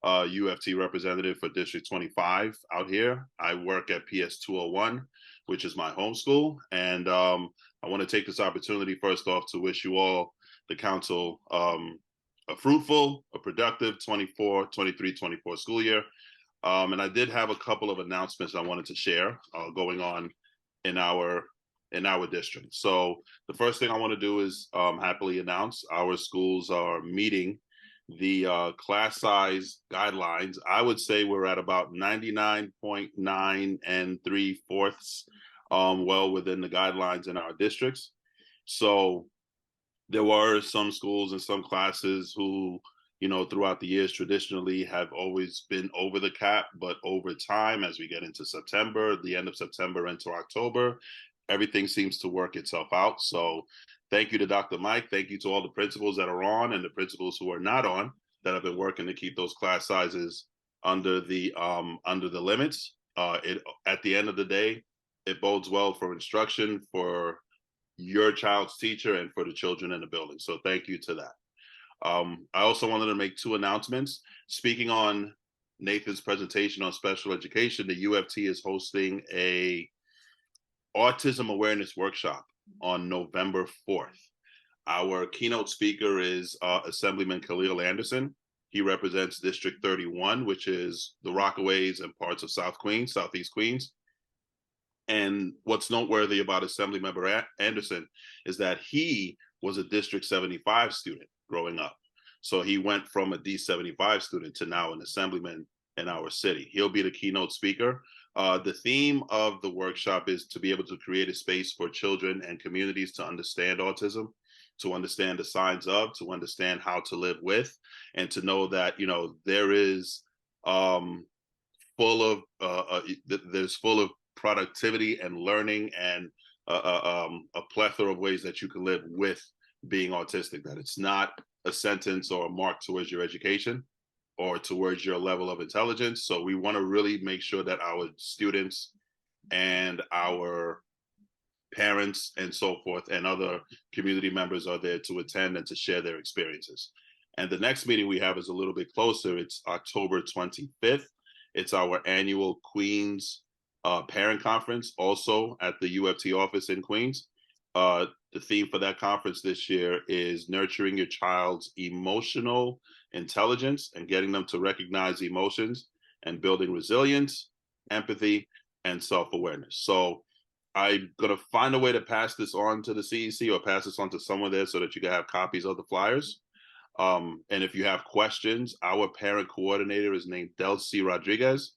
UFT representative for District 25 out here. I work at PS 201, which is my home school. And I want to take this opportunity first off to wish you all, the council, a fruitful, a productive 23-24 school year. And I did have a couple of announcements I wanted to share going on in our district. So the first thing I want to do is happily announce our schools are meeting the class size guidelines. I would say we're at about 99.9 and 3/4 well within the guidelines in our districts. So there were some schools and some classes who, you know, throughout the years traditionally have always been over the cap, but over time, as we get into September, the end of September into October, everything seems to work itself out. So thank you to Dr. Mike. Thank you to all the principals that are on and the principals who are not on that have been working to keep those class sizes under the limits. At the end of the day, it bodes well for instruction, for your child's teacher, and for the children in the building. So thank you to that. I also wanted to make two announcements. Speaking on Nathan's presentation on special education, the UFT is hosting a autism awareness workshop on November 4th. Our keynote speaker is Assemblyman Khalil Anderson. He represents District 31, which is the Rockaways and parts of Southeast Queens. And what's noteworthy about Assemblymember Anderson is that he was a District 75 student growing up. So he went from a D75 student to now an assemblyman in our city. He'll be the keynote speaker. The theme of the workshop is to be able to create a space for children and communities to understand autism, to understand the signs of, to understand how to live with, and to know that, you know, there's full of productivity and learning and a plethora of ways that you can live with being autistic, that it's not a sentence or a mark towards your education or towards your level of intelligence. So we want to really make sure that our students and our parents and so forth and other community members are there to attend and to share their experiences. And the next meeting we have is a little bit closer. It's October 25th. It's our annual Queens parent conference, also at the UFT office in Queens. The theme for that conference this year is nurturing your child's emotional intelligence and getting them to recognize emotions and building resilience, empathy, and self-awareness. So I'm gonna find a way to pass this on to the CEC or pass this on to someone there so that you can have copies of the flyers. And if you have questions, our parent coordinator is named Delcy Rodriguez.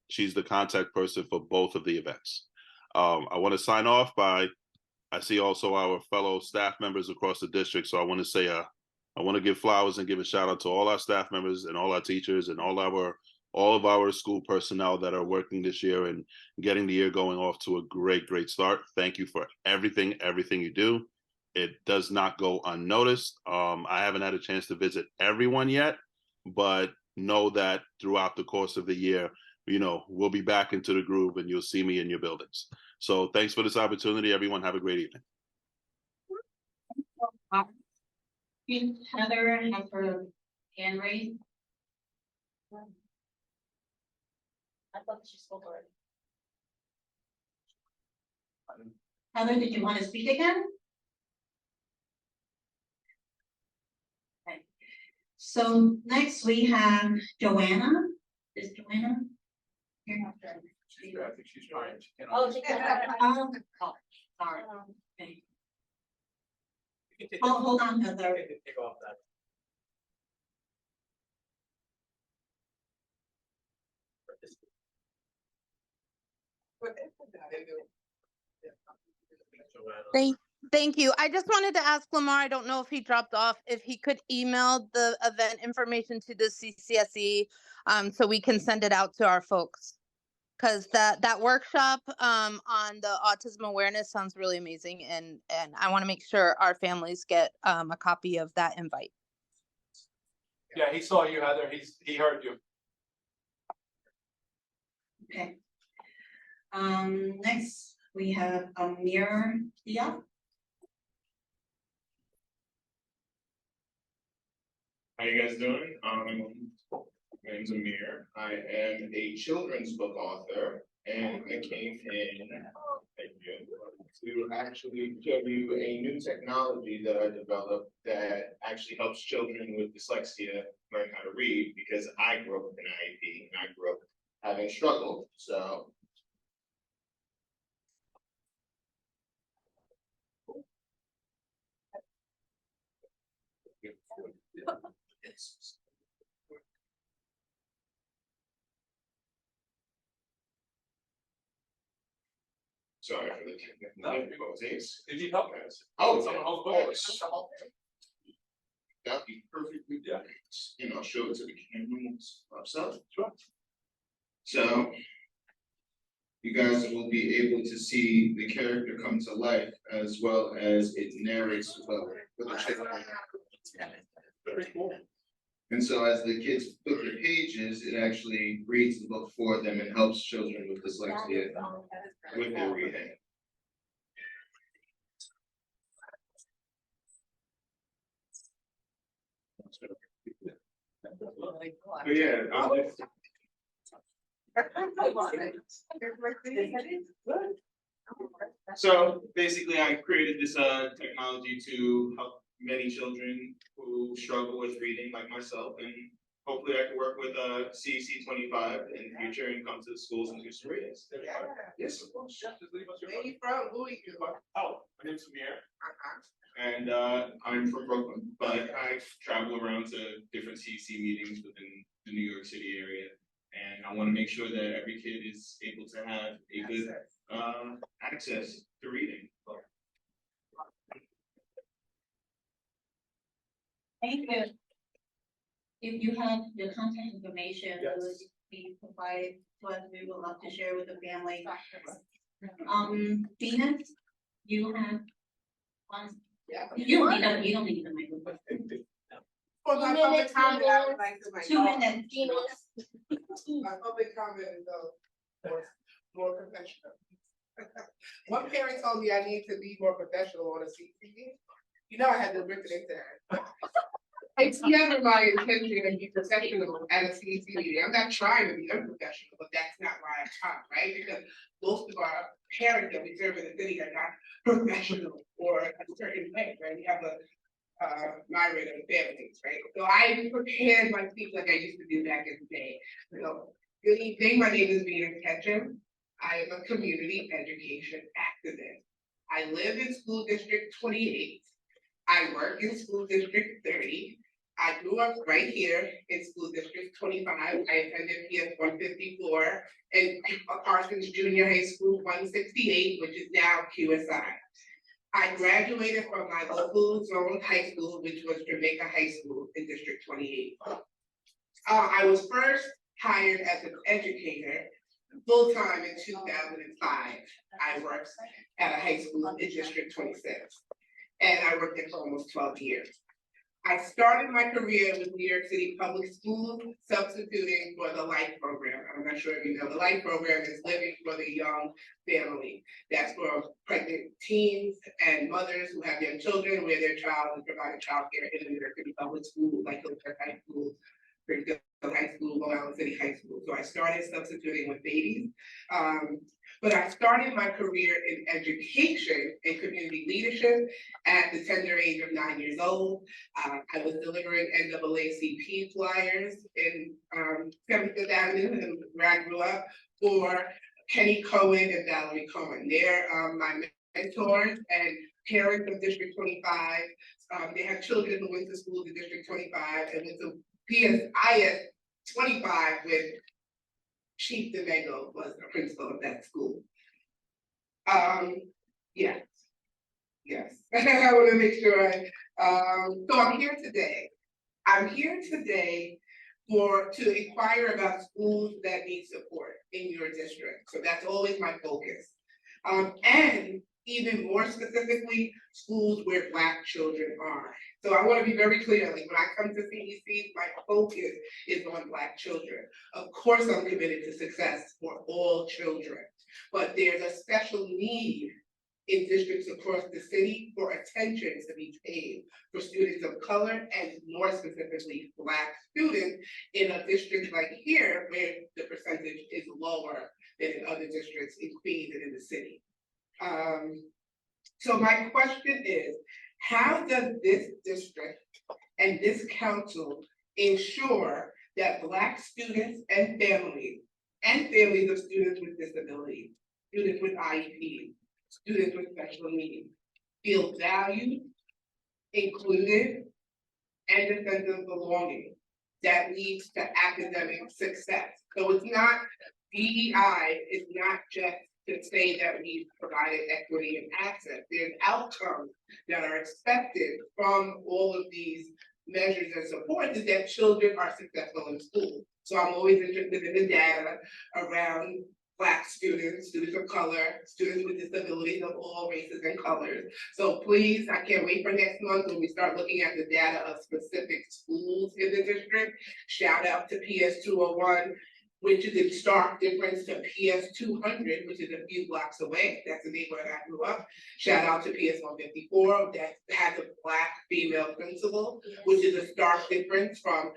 She's the contact person for both of the events. I want to sign off by, I see also our fellow staff members across the district. So I want to say, I want to give flowers and give a shout out to all our staff members and all our teachers and all of our school personnel that are working this year and getting the year going off to a great, great start. Thank you for everything you do. It does not go unnoticed. I haven't had a chance to visit everyone yet, but know that throughout the course of the year, you know, we'll be back into the groove and you'll see me in your buildings. So thanks for this opportunity. Everyone have a great evening. Heather has her hand raised. I thought she spoke already. Heather, did you want to speak again? Okay. So next we have Joanna. Is Joanna here? I think she's trying. Oh, she oh, sorry. Okay. Oh, hold on, Heather. Take off that. Thank you. I just wanted to ask Lamar, I don't know if he dropped off, if he could email the event information to the CCSE, so we can send it out to our folks. Cause that workshop, on the autism awareness sounds really amazing, and I want to make sure our families get, a copy of that invite. Yeah, he saw you, Heather. He heard you. Okay. Next we have Amir Dia. How you guys doing? My name's Amir. I am a children's book author, and I came in, thank you, to actually show you a new technology that I developed that actually helps children with dyslexia learn how to read, because I grew up with an IEP and I grew up having struggled. So sorry for the technical difficulties. Did you help? Oh, yeah, of course. That'd be perfectly done. And I'll show it to the camera once pops up. Sure. So you guys will be able to see the character come to life, as well as it narrates well with the children. Very cool. And so as the kids flip their pages, it actually reads the book for them and helps children with dyslexia with their reading. But yeah, so basically I created this technology to help many children who struggle with reading like myself, and hopefully I can work with CEC 25 in the future and come to the schools and do some readings. Yes, of course. Where you from? Who are you? Oh, my name's Samir. And I'm from Brooklyn, but I travel around to different CEC meetings within the New York City area. And I want to make sure that every kid is able to have a good access to reading. Thank you. If you have the contact information, Yes. will be provided to us, we would love to share with the family. Venus, you have one. Yeah. You don't need the microphone. For my public comment, I would like to. 2 minutes. My public comment is more professional. One parent told me I need to be more professional on a CCTV. You know, I had to rip it into her. It's never my intention to be professional at a CEC meeting. I'm not trying to be unprofessional, but that's not why I talk, right? Because most of our parents that we serve in the city are not professional or a certain way, right? We have a myriad of families, right? So I prepared my speech like I used to do back in the day. So, good evening, my name is Venus Ketchum. I am a community education activist. I live in school district 28. I work in school district 30. I grew up right here in school district 25. I attended PS 154 and Parsons Junior High School 168, which is now QSI. I graduated from my local zone high school, which was Jamaica High School in District 28. I was first hired as an educator full-time in 2005. I worked at a high school in District 26, and I worked there for almost 12 years. I started my career with New York City Public Schools, substituting for the LIFE program. I'm not sure if you know, the LIFE program is Living for the Young Family. That's for pregnant teens and mothers who have young children where their child is provided childcare in the New York City Public Schools, like those high schools, Springfield High School, Long Island City High School. So I started substituting with babies. But I started my career in education and community leadership at the tender age of 9 years old. I was delivering NAACP flyers in 75th Avenue, and where I grew up, for Kenny Cohen and Valerie Cohen. They're my mentors and parents of District 25. They have children who went to school in District 25 and went to PSIS 25 with Chief Domingo was the principal of that school. Yes. I want to make sure so I'm here today. I'm here today to inquire about schools that need support in your district. So that's always my focus. And even more specifically, schools where Black children are. So I want to be very clear, like when I come to CEC, my focus is on Black children. Of course, I'm committed to success for all children, but there's a special need in districts across the city for attention to be paid for students of color, and more specifically, Black students in a district like here, where the percentage is lower than in other districts in Queens and in the city. So my question is, how does this district and this council ensure that Black students and families of students with disabilities, students with IEPs, students with special needs feel valued, included, and a sense of belonging that leads to academic success? So it's not DEI, it's not just to say that we've provided equity and access. There's outcomes that are expected from all of these measures and supports, is that children are successful in school. So I'm always interested in the data around Black students, students of color, students with disabilities of all races and colors. So please, I can't wait for next month when we start looking at the data of specific schools in the district. Shout out to PS 201, which is in stark difference to PS 200, which is a few blocks away. That's the neighborhood I grew up. Shout out to PS 154, that has a Black female principal, which is a stark difference from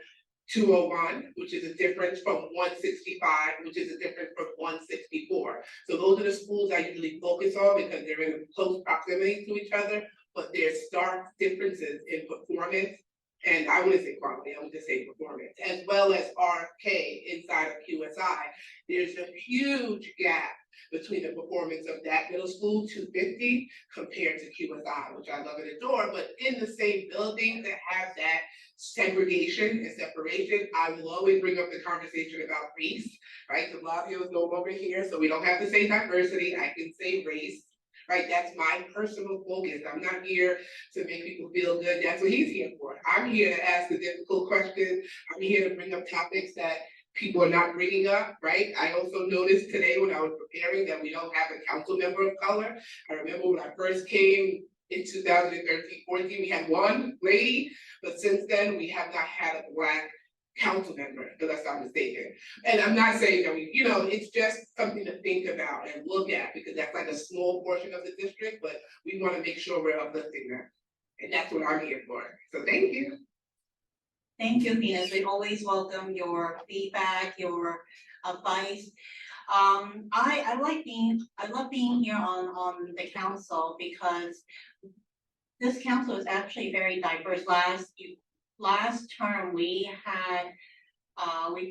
201, which is a difference from 165, which is a difference from 164. So those are the schools I usually focus on because they're in close proximity to each other, but there's stark differences in performance. And I wouldn't say quality, I would just say performance, as well as RK inside of QSI. There's a huge gap between the performance of that middle school, 250, compared to QSI, which I love and adore, but in the same building that have that segregation and separation, I will always bring up the conversation about race, right? The Lavio is no longer here, so we don't have to say diversity, I can say race. Right, that's my personal focus. I'm not here to make people feel good. That's what he's here for. I'm here to ask the difficult questions. I'm here to bring up topics that people are not bringing up, right? I also noticed today when I was preparing that we don't have a council member of color. I remember when I first came in 2013-14, we had one lady, but since then we have not had a Black council member, unless I'm mistaken. And I'm not saying that we, it's just something to think about and look at, because that's like a small portion of the district, but we want to make sure we're uplifting that. And that's what I'm here for. So thank you. Thank you, Venus. We always welcome your feedback, your advice. I love being here on the council because this council is actually very diverse. Last term, we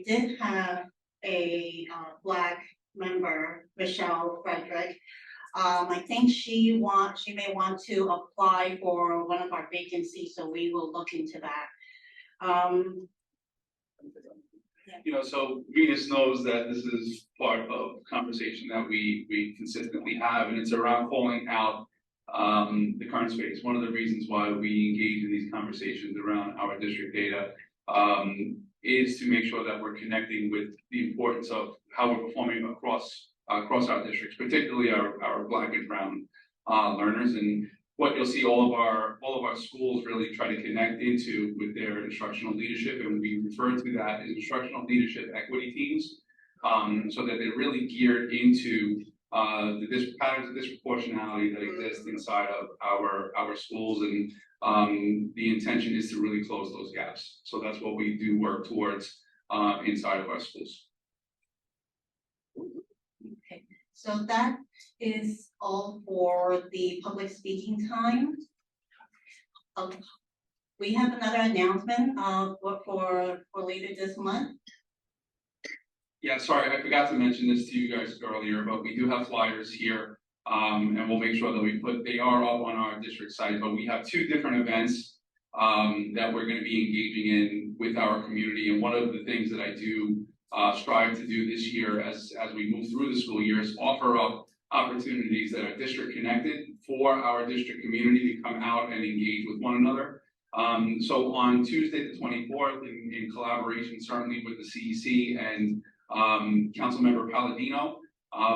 did have a Black member, Michelle Frederick. I think she may want to apply for one of our vacancies, so we will look into that. So Venus knows that this is part of conversation that we consistently have, and it's around calling out the current space. One of the reasons why we engage in these conversations around our district data is to make sure that we're connecting with the importance of how we're performing across our districts, particularly our Black and Brown learners. And what you'll see all of our schools really try to connect into with their instructional leadership, and we refer to that as instructional leadership equity teams, so that they're really geared into the patterns of disproportionality that exist inside of our schools. And the intention is to really close those gaps. So that's what we do work towards inside of our schools. Okay, so that is all for the public speaking time. We have another announcement for later this month. Yeah, sorry, I forgot to mention this to you guys earlier, but we do have flyers here. And we'll make sure that they are up on our district site, but we have two different events that we're gonna be engaging in with our community. And one of the things that I do strive to do this year as we move through the school year is offer up opportunities that are district connected for our district community to come out and engage with one another. So on Tuesday, the 24th, in collaboration certainly with the CEC and Councilmember Palladino,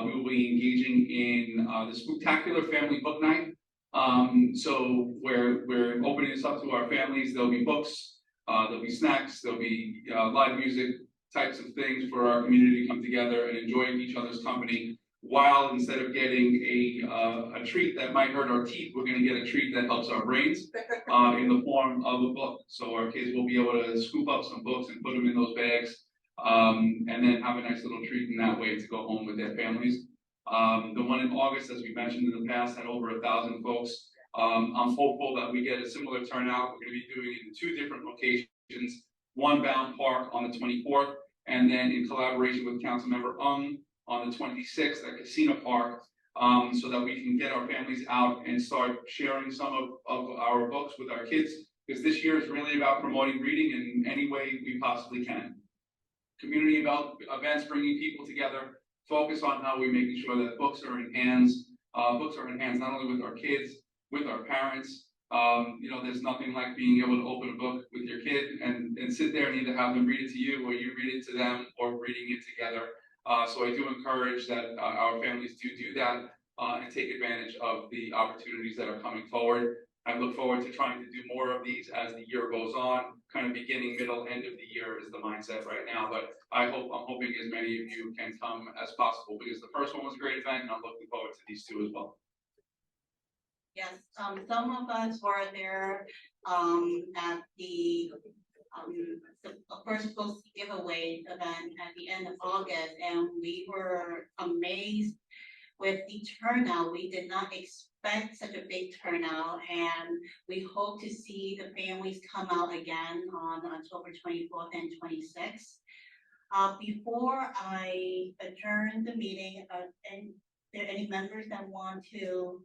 we will be engaging in the Spooktacular Family Book Night. So we're opening this up to our families. There'll be books, there'll be snacks, there'll be live music types of things for our community to come together and enjoy each other's company. While instead of getting a treat that might hurt our teeth, we're gonna get a treat that helps our brains in the form of a book. So our kids will be able to scoop up some books and put them in those bags. And then have a nice little treat in that way to go home with their families. The one in August, as we mentioned in the past, had over 1,000 folks. I'm hopeful that we get a similar turnout. We're gonna be doing it in two different locations, one Bound Park on the 24th, and then in collaboration with Councilmember Ung on the 26th at Casino Park, so that we can get our families out and start sharing some of our books with our kids, because this year is really about promoting reading in any way we possibly can. Community events, bringing people together, focus on how we're making sure that books are in hands not only with our kids, with our parents. You know, there's nothing like being able to open a book with your kid and sit there and either have them read it to you or you read it to them or reading it together. So I do encourage that our families do that and take advantage of the opportunities that are coming forward. I look forward to trying to do more of these as the year goes on. Kind of beginning, middle, end of the year is the mindset right now. But I'm hoping as many of you can come as possible, because the first one was a great event and I'm looking forward to these two as well. Yes, some of us were there at the first book giveaway event at the end of August, and we were amazed with the turnout. We did not expect such a big turnout, and we hope to see the families come out again on October 24th and 26th. Before I adjourn the meeting, are there any members that want to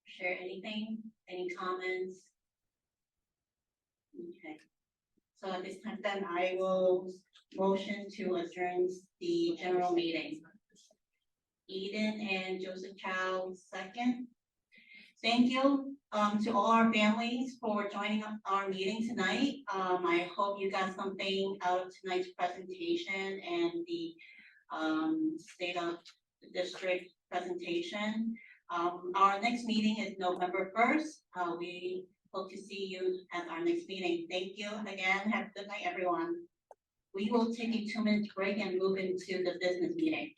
share anything, any comments? Okay, so at this time then I will motion to adjourn the general meeting. Eden and Joseph Chow, second. Thank you to all our families for joining our meeting tonight. I hope you got something out of tonight's presentation and the state of the district presentation. Our next meeting is November 1st. We hope to see you at our next meeting. Thank you again. Have a good night, everyone. We will take a 2-minute break and move into the business meeting.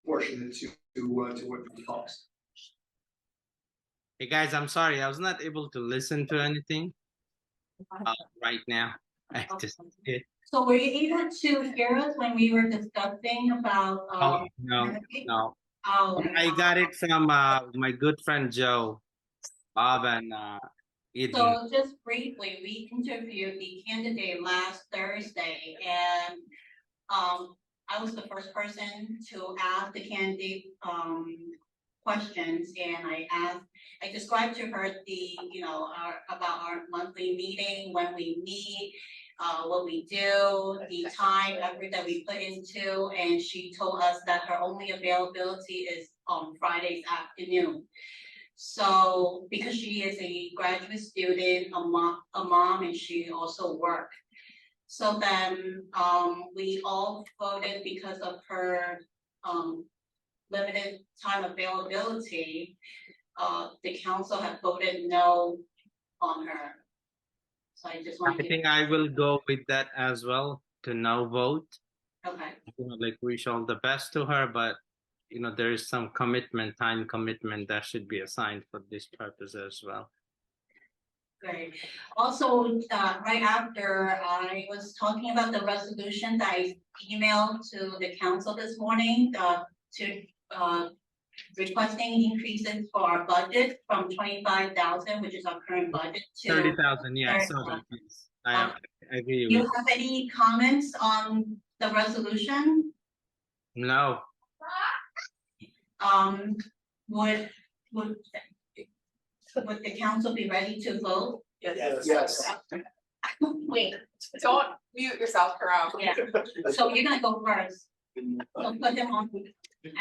proportionate to what it costs. Hey guys, I'm sorry, I was not able to listen to anything right now. I just did. So were you able to hear us when we were discussing about? Oh, no, no. Oh, I got it from my good friend Joe, Bob, and Eden. so just briefly, we interviewed the candidate last Thursday, and I was the first person to ask the candidate questions, and I described to her about our monthly meeting, when we meet, what we do, the time, effort that we put into, and she told us that her only availability is on Fridays afternoon. So, because she is a graduate student, a mom, and she also works. So then, we all voted because of her, limited time availability. The council had voted no on her. So I just want I to. think I will go with that as well, to no vote. Okay. Like, wish all the best to her, but there is some time commitment that should be assigned for this purpose as well. Great. Also, right after I was talking about the resolution that I emailed to the council this morning, to requesting increases for our budget from 25,000, which is our current budget, to 30,000, yeah. 30,000. I agree Do you with. have any comments on the resolution? No. Would the council be ready to vote? Yes. Wait, Don't mute yourself, Karam. yeah, so you're gonna go first. So put him on.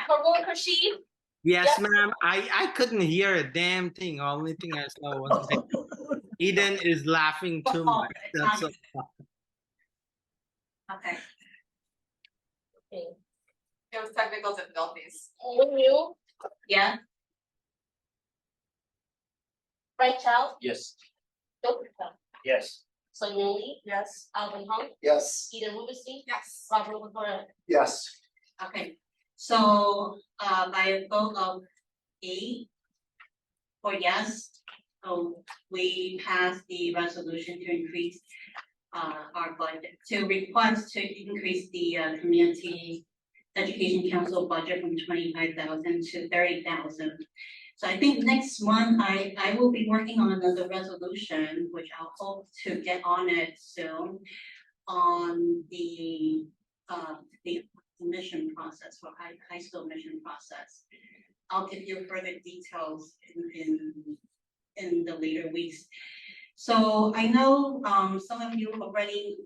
Harun Rashid? Yes, ma'am. I couldn't hear a damn thing. Only thing I saw was Eden is laughing too much. That's all. Okay. It was technical difficulties. Will, Yeah. Rachel, Yes. Dr. Yes. Sonia Lee, Yes. Alvin Hong, Yes. Eden Rubenstein, Yes. Robert Latoya. Yes. Okay, so by a vote of 8 for yes, we passed the resolution to increase our budget, to request to increase the community education council budget from 25,000 to 30,000. So I think next month I will be working on another resolution, which I'll hope to get on it soon, on the admission process, for high school admission process. I'll give you further details in the later weeks. So I know some of you already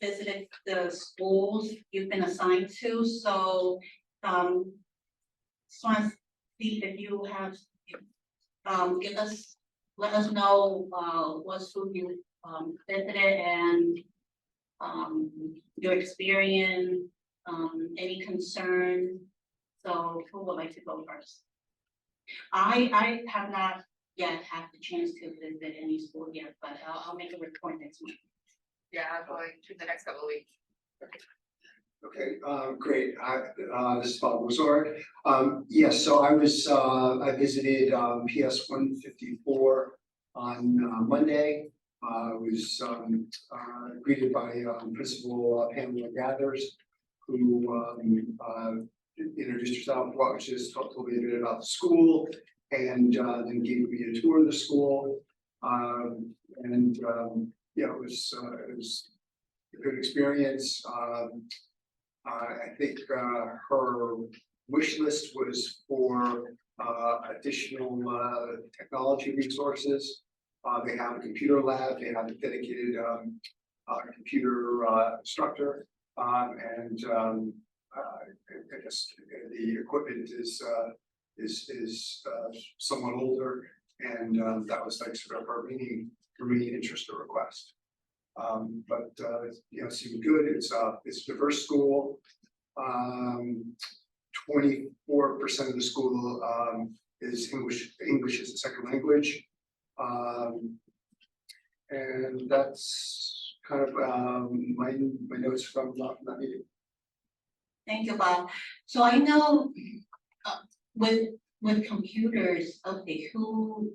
visited the schools you've been assigned to, so just want to see if you have let us know what school you visited, and your experience, any concern. So who would like to go first? I have not yet had the chance to visit any school yet, but I'll make a report next week. Yeah, I'm going through the next couple of weeks. Okay, great. This is Bob Wazorek. Yes, so I visited PS 154 on Monday. I was greeted by Principal Pamela Gathers, who introduced herself, told me a bit about the school, and then gave me a tour of the school. Yeah, it was a good experience. I think her wish list was for additional technology resources. They have a computer lab, they have a dedicated computer instructor, and I guess the equipment is somewhat older, and that was like sort of her main interest or request. But it seemed good. It's a diverse school. 24% of the school is English as a second language. And that's kind of my notes from that meeting. Thank you, Bob. So I know, with computers, okay, who,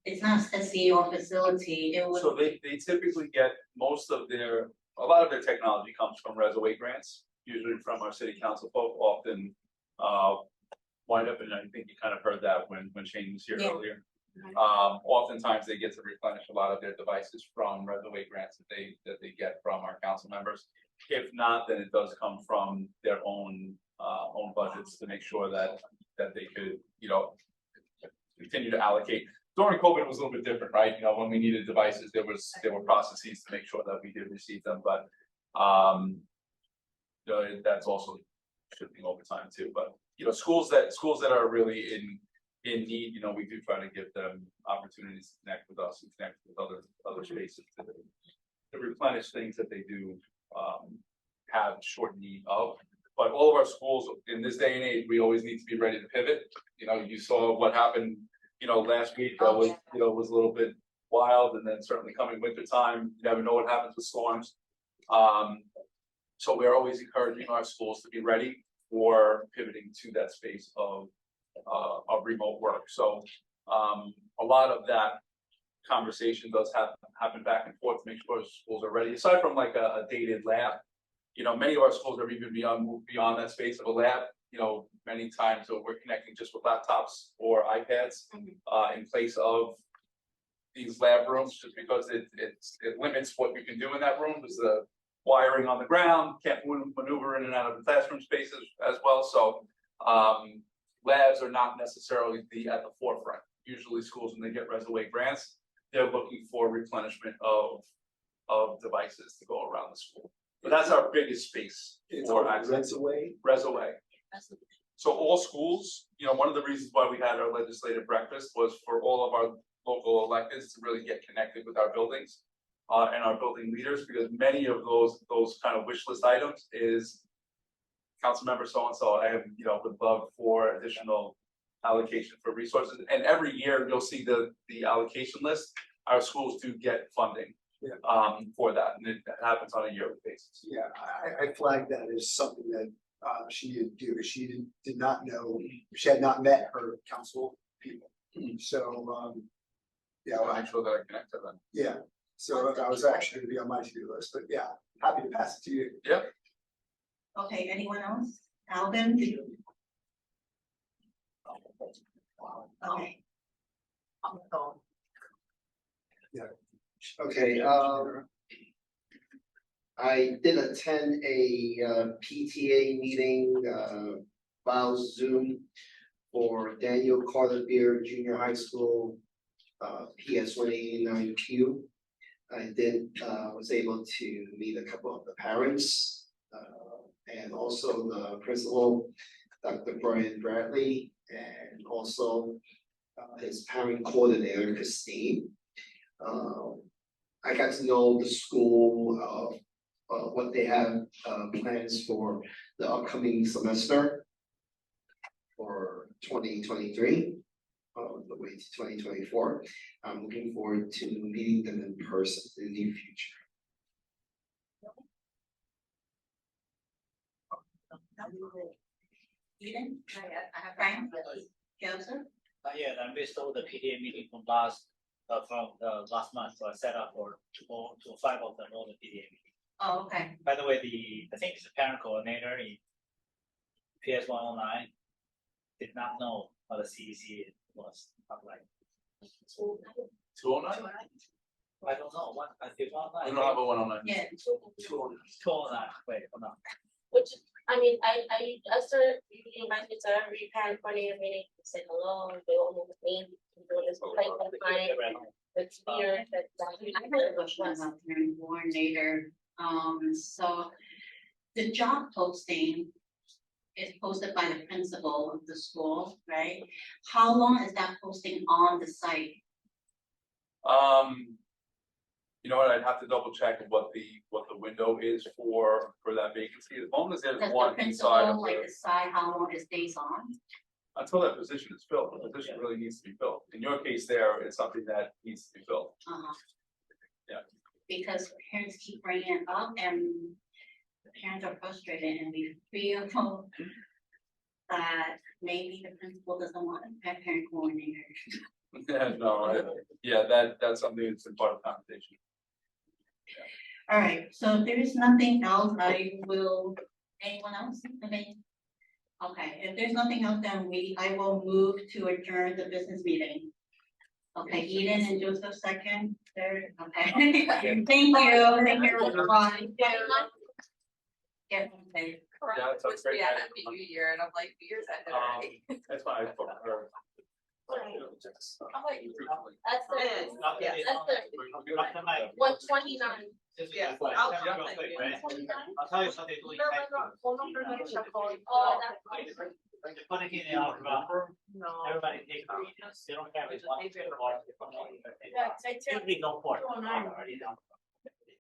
it's not a CEO facility, it would. So they typically get most of a lot of their technology comes from Reservoir grants, usually from our city council folk, often wind up, and I think you kind of heard that when Shane was here Yeah. earlier. Oftentimes they get to replenish a lot of their devices from Reservoir grants that they get from our council members. If not, then it does come from their own budgets to make sure that they could, continue to allocate. During COVID, it was a little bit different, right? When we needed devices, there were processes to make sure that we did receive them, but that's also shifting over time too. But schools that are really in need, we do try to give them opportunities to connect with us and connect with other spaces to replenish things that they do have short need of. But all of our schools in this day and age, we always need to be ready to pivot. You saw what happened, last week. That was, was a little bit wild, and then certainly coming winter time, you never know what happens with storms. So we're always encouraging our schools to be ready for pivoting to that space of remote work. So a lot of that conversation does happen back and forth to make sure schools are ready. Aside from like a dated lab, many of our schools are even beyond that space of a lab. Many times we're connecting just with laptops or iPads in place of these lab rooms, just because it limits what you can do in that room. There's the wiring on the ground, can't maneuver in and out of the classroom spaces as well. So labs are not necessarily at the forefront. Usually schools, when they get Reservoir grants, they're looking for replenishment of devices to go around the school. But that's our biggest space for access. Reservoir. So all schools, one of the reasons why we had our legislative breakfast was for all of our local electeds to really get connected with our buildings and our building leaders, because many of those kind of wish list items is council member so-and-so, I have, would love for additional allocation for resources. And every year you'll see the allocation list. Our schools do get funding for that, and it happens on a yearly basis. Yeah, I flagged that as something that she needed to do. She did not know, she had not met her council people. So well, I'm sure that I connect to them. Yeah, so that was actually gonna be on my to-do list, but yeah, happy to pass it to you. Yep. Okay, anyone else? Alvin? Okay. Yeah. Okay, I did attend a PTA meeting via Zoom for Daniel Carter Beer Junior High School PS 189Q. I was able to meet a couple of the parents and also the principal, Dr. Brian Bradley, and also his parent coordinator, Christine. I got to know the school, what they have plans for the upcoming semester for 2023, the way to 2024. I'm looking forward to meeting them in person in the near future. Eden? I have Frank. Joseph? Yeah, I missed all the PTA meeting from last month, so I set up for 5 of them, all the PTA meetings. Oh, okay. By the way, I think it's the parent coordinator in PS 109 did not know what the CEC was. I'm like 209? I don't know what I did 109. We don't have a 109. Yeah. 209. Wait, hold on. Which, I mean, I after you invite me to every parent coordinator meeting, say hello, they all meet with me, doing this complaint with the client. It's weird that I had a question about parent coordinator. So the job posting is posted by the principal of the school, right? How long is that posting on the site? You know what? I'd have to double check what the window is for that vacancy. As long as there's Does one the inside principal of like decide how long it stays on? until that position is filled, the position really needs to be filled. In your case there, it's something that needs to be filled. Uh-huh. Yeah. Because parents keep bringing it up, and the parents are frustrated and we feel that maybe the principal doesn't want a parent coordinator. Yeah, no, yeah, that's something that's a part of the conversation. All right, so if there is nothing else, anyone else? Okay, if there's nothing else, then I will move to adjourn the business meeting. Okay, Eden and Joseph second, third, okay. Thank you, everyone. Yeah, okay. Yeah, it sounds great. New Year, and I'm like, New Year's ended already. That's why I thought her. I'm like, That's the, yeah, that's the 129. Yeah. I'll tell you something. Oh, that's. Putting it out, No. everybody take it. They don't have it. Yeah, take Usually go for it. 209. Already done.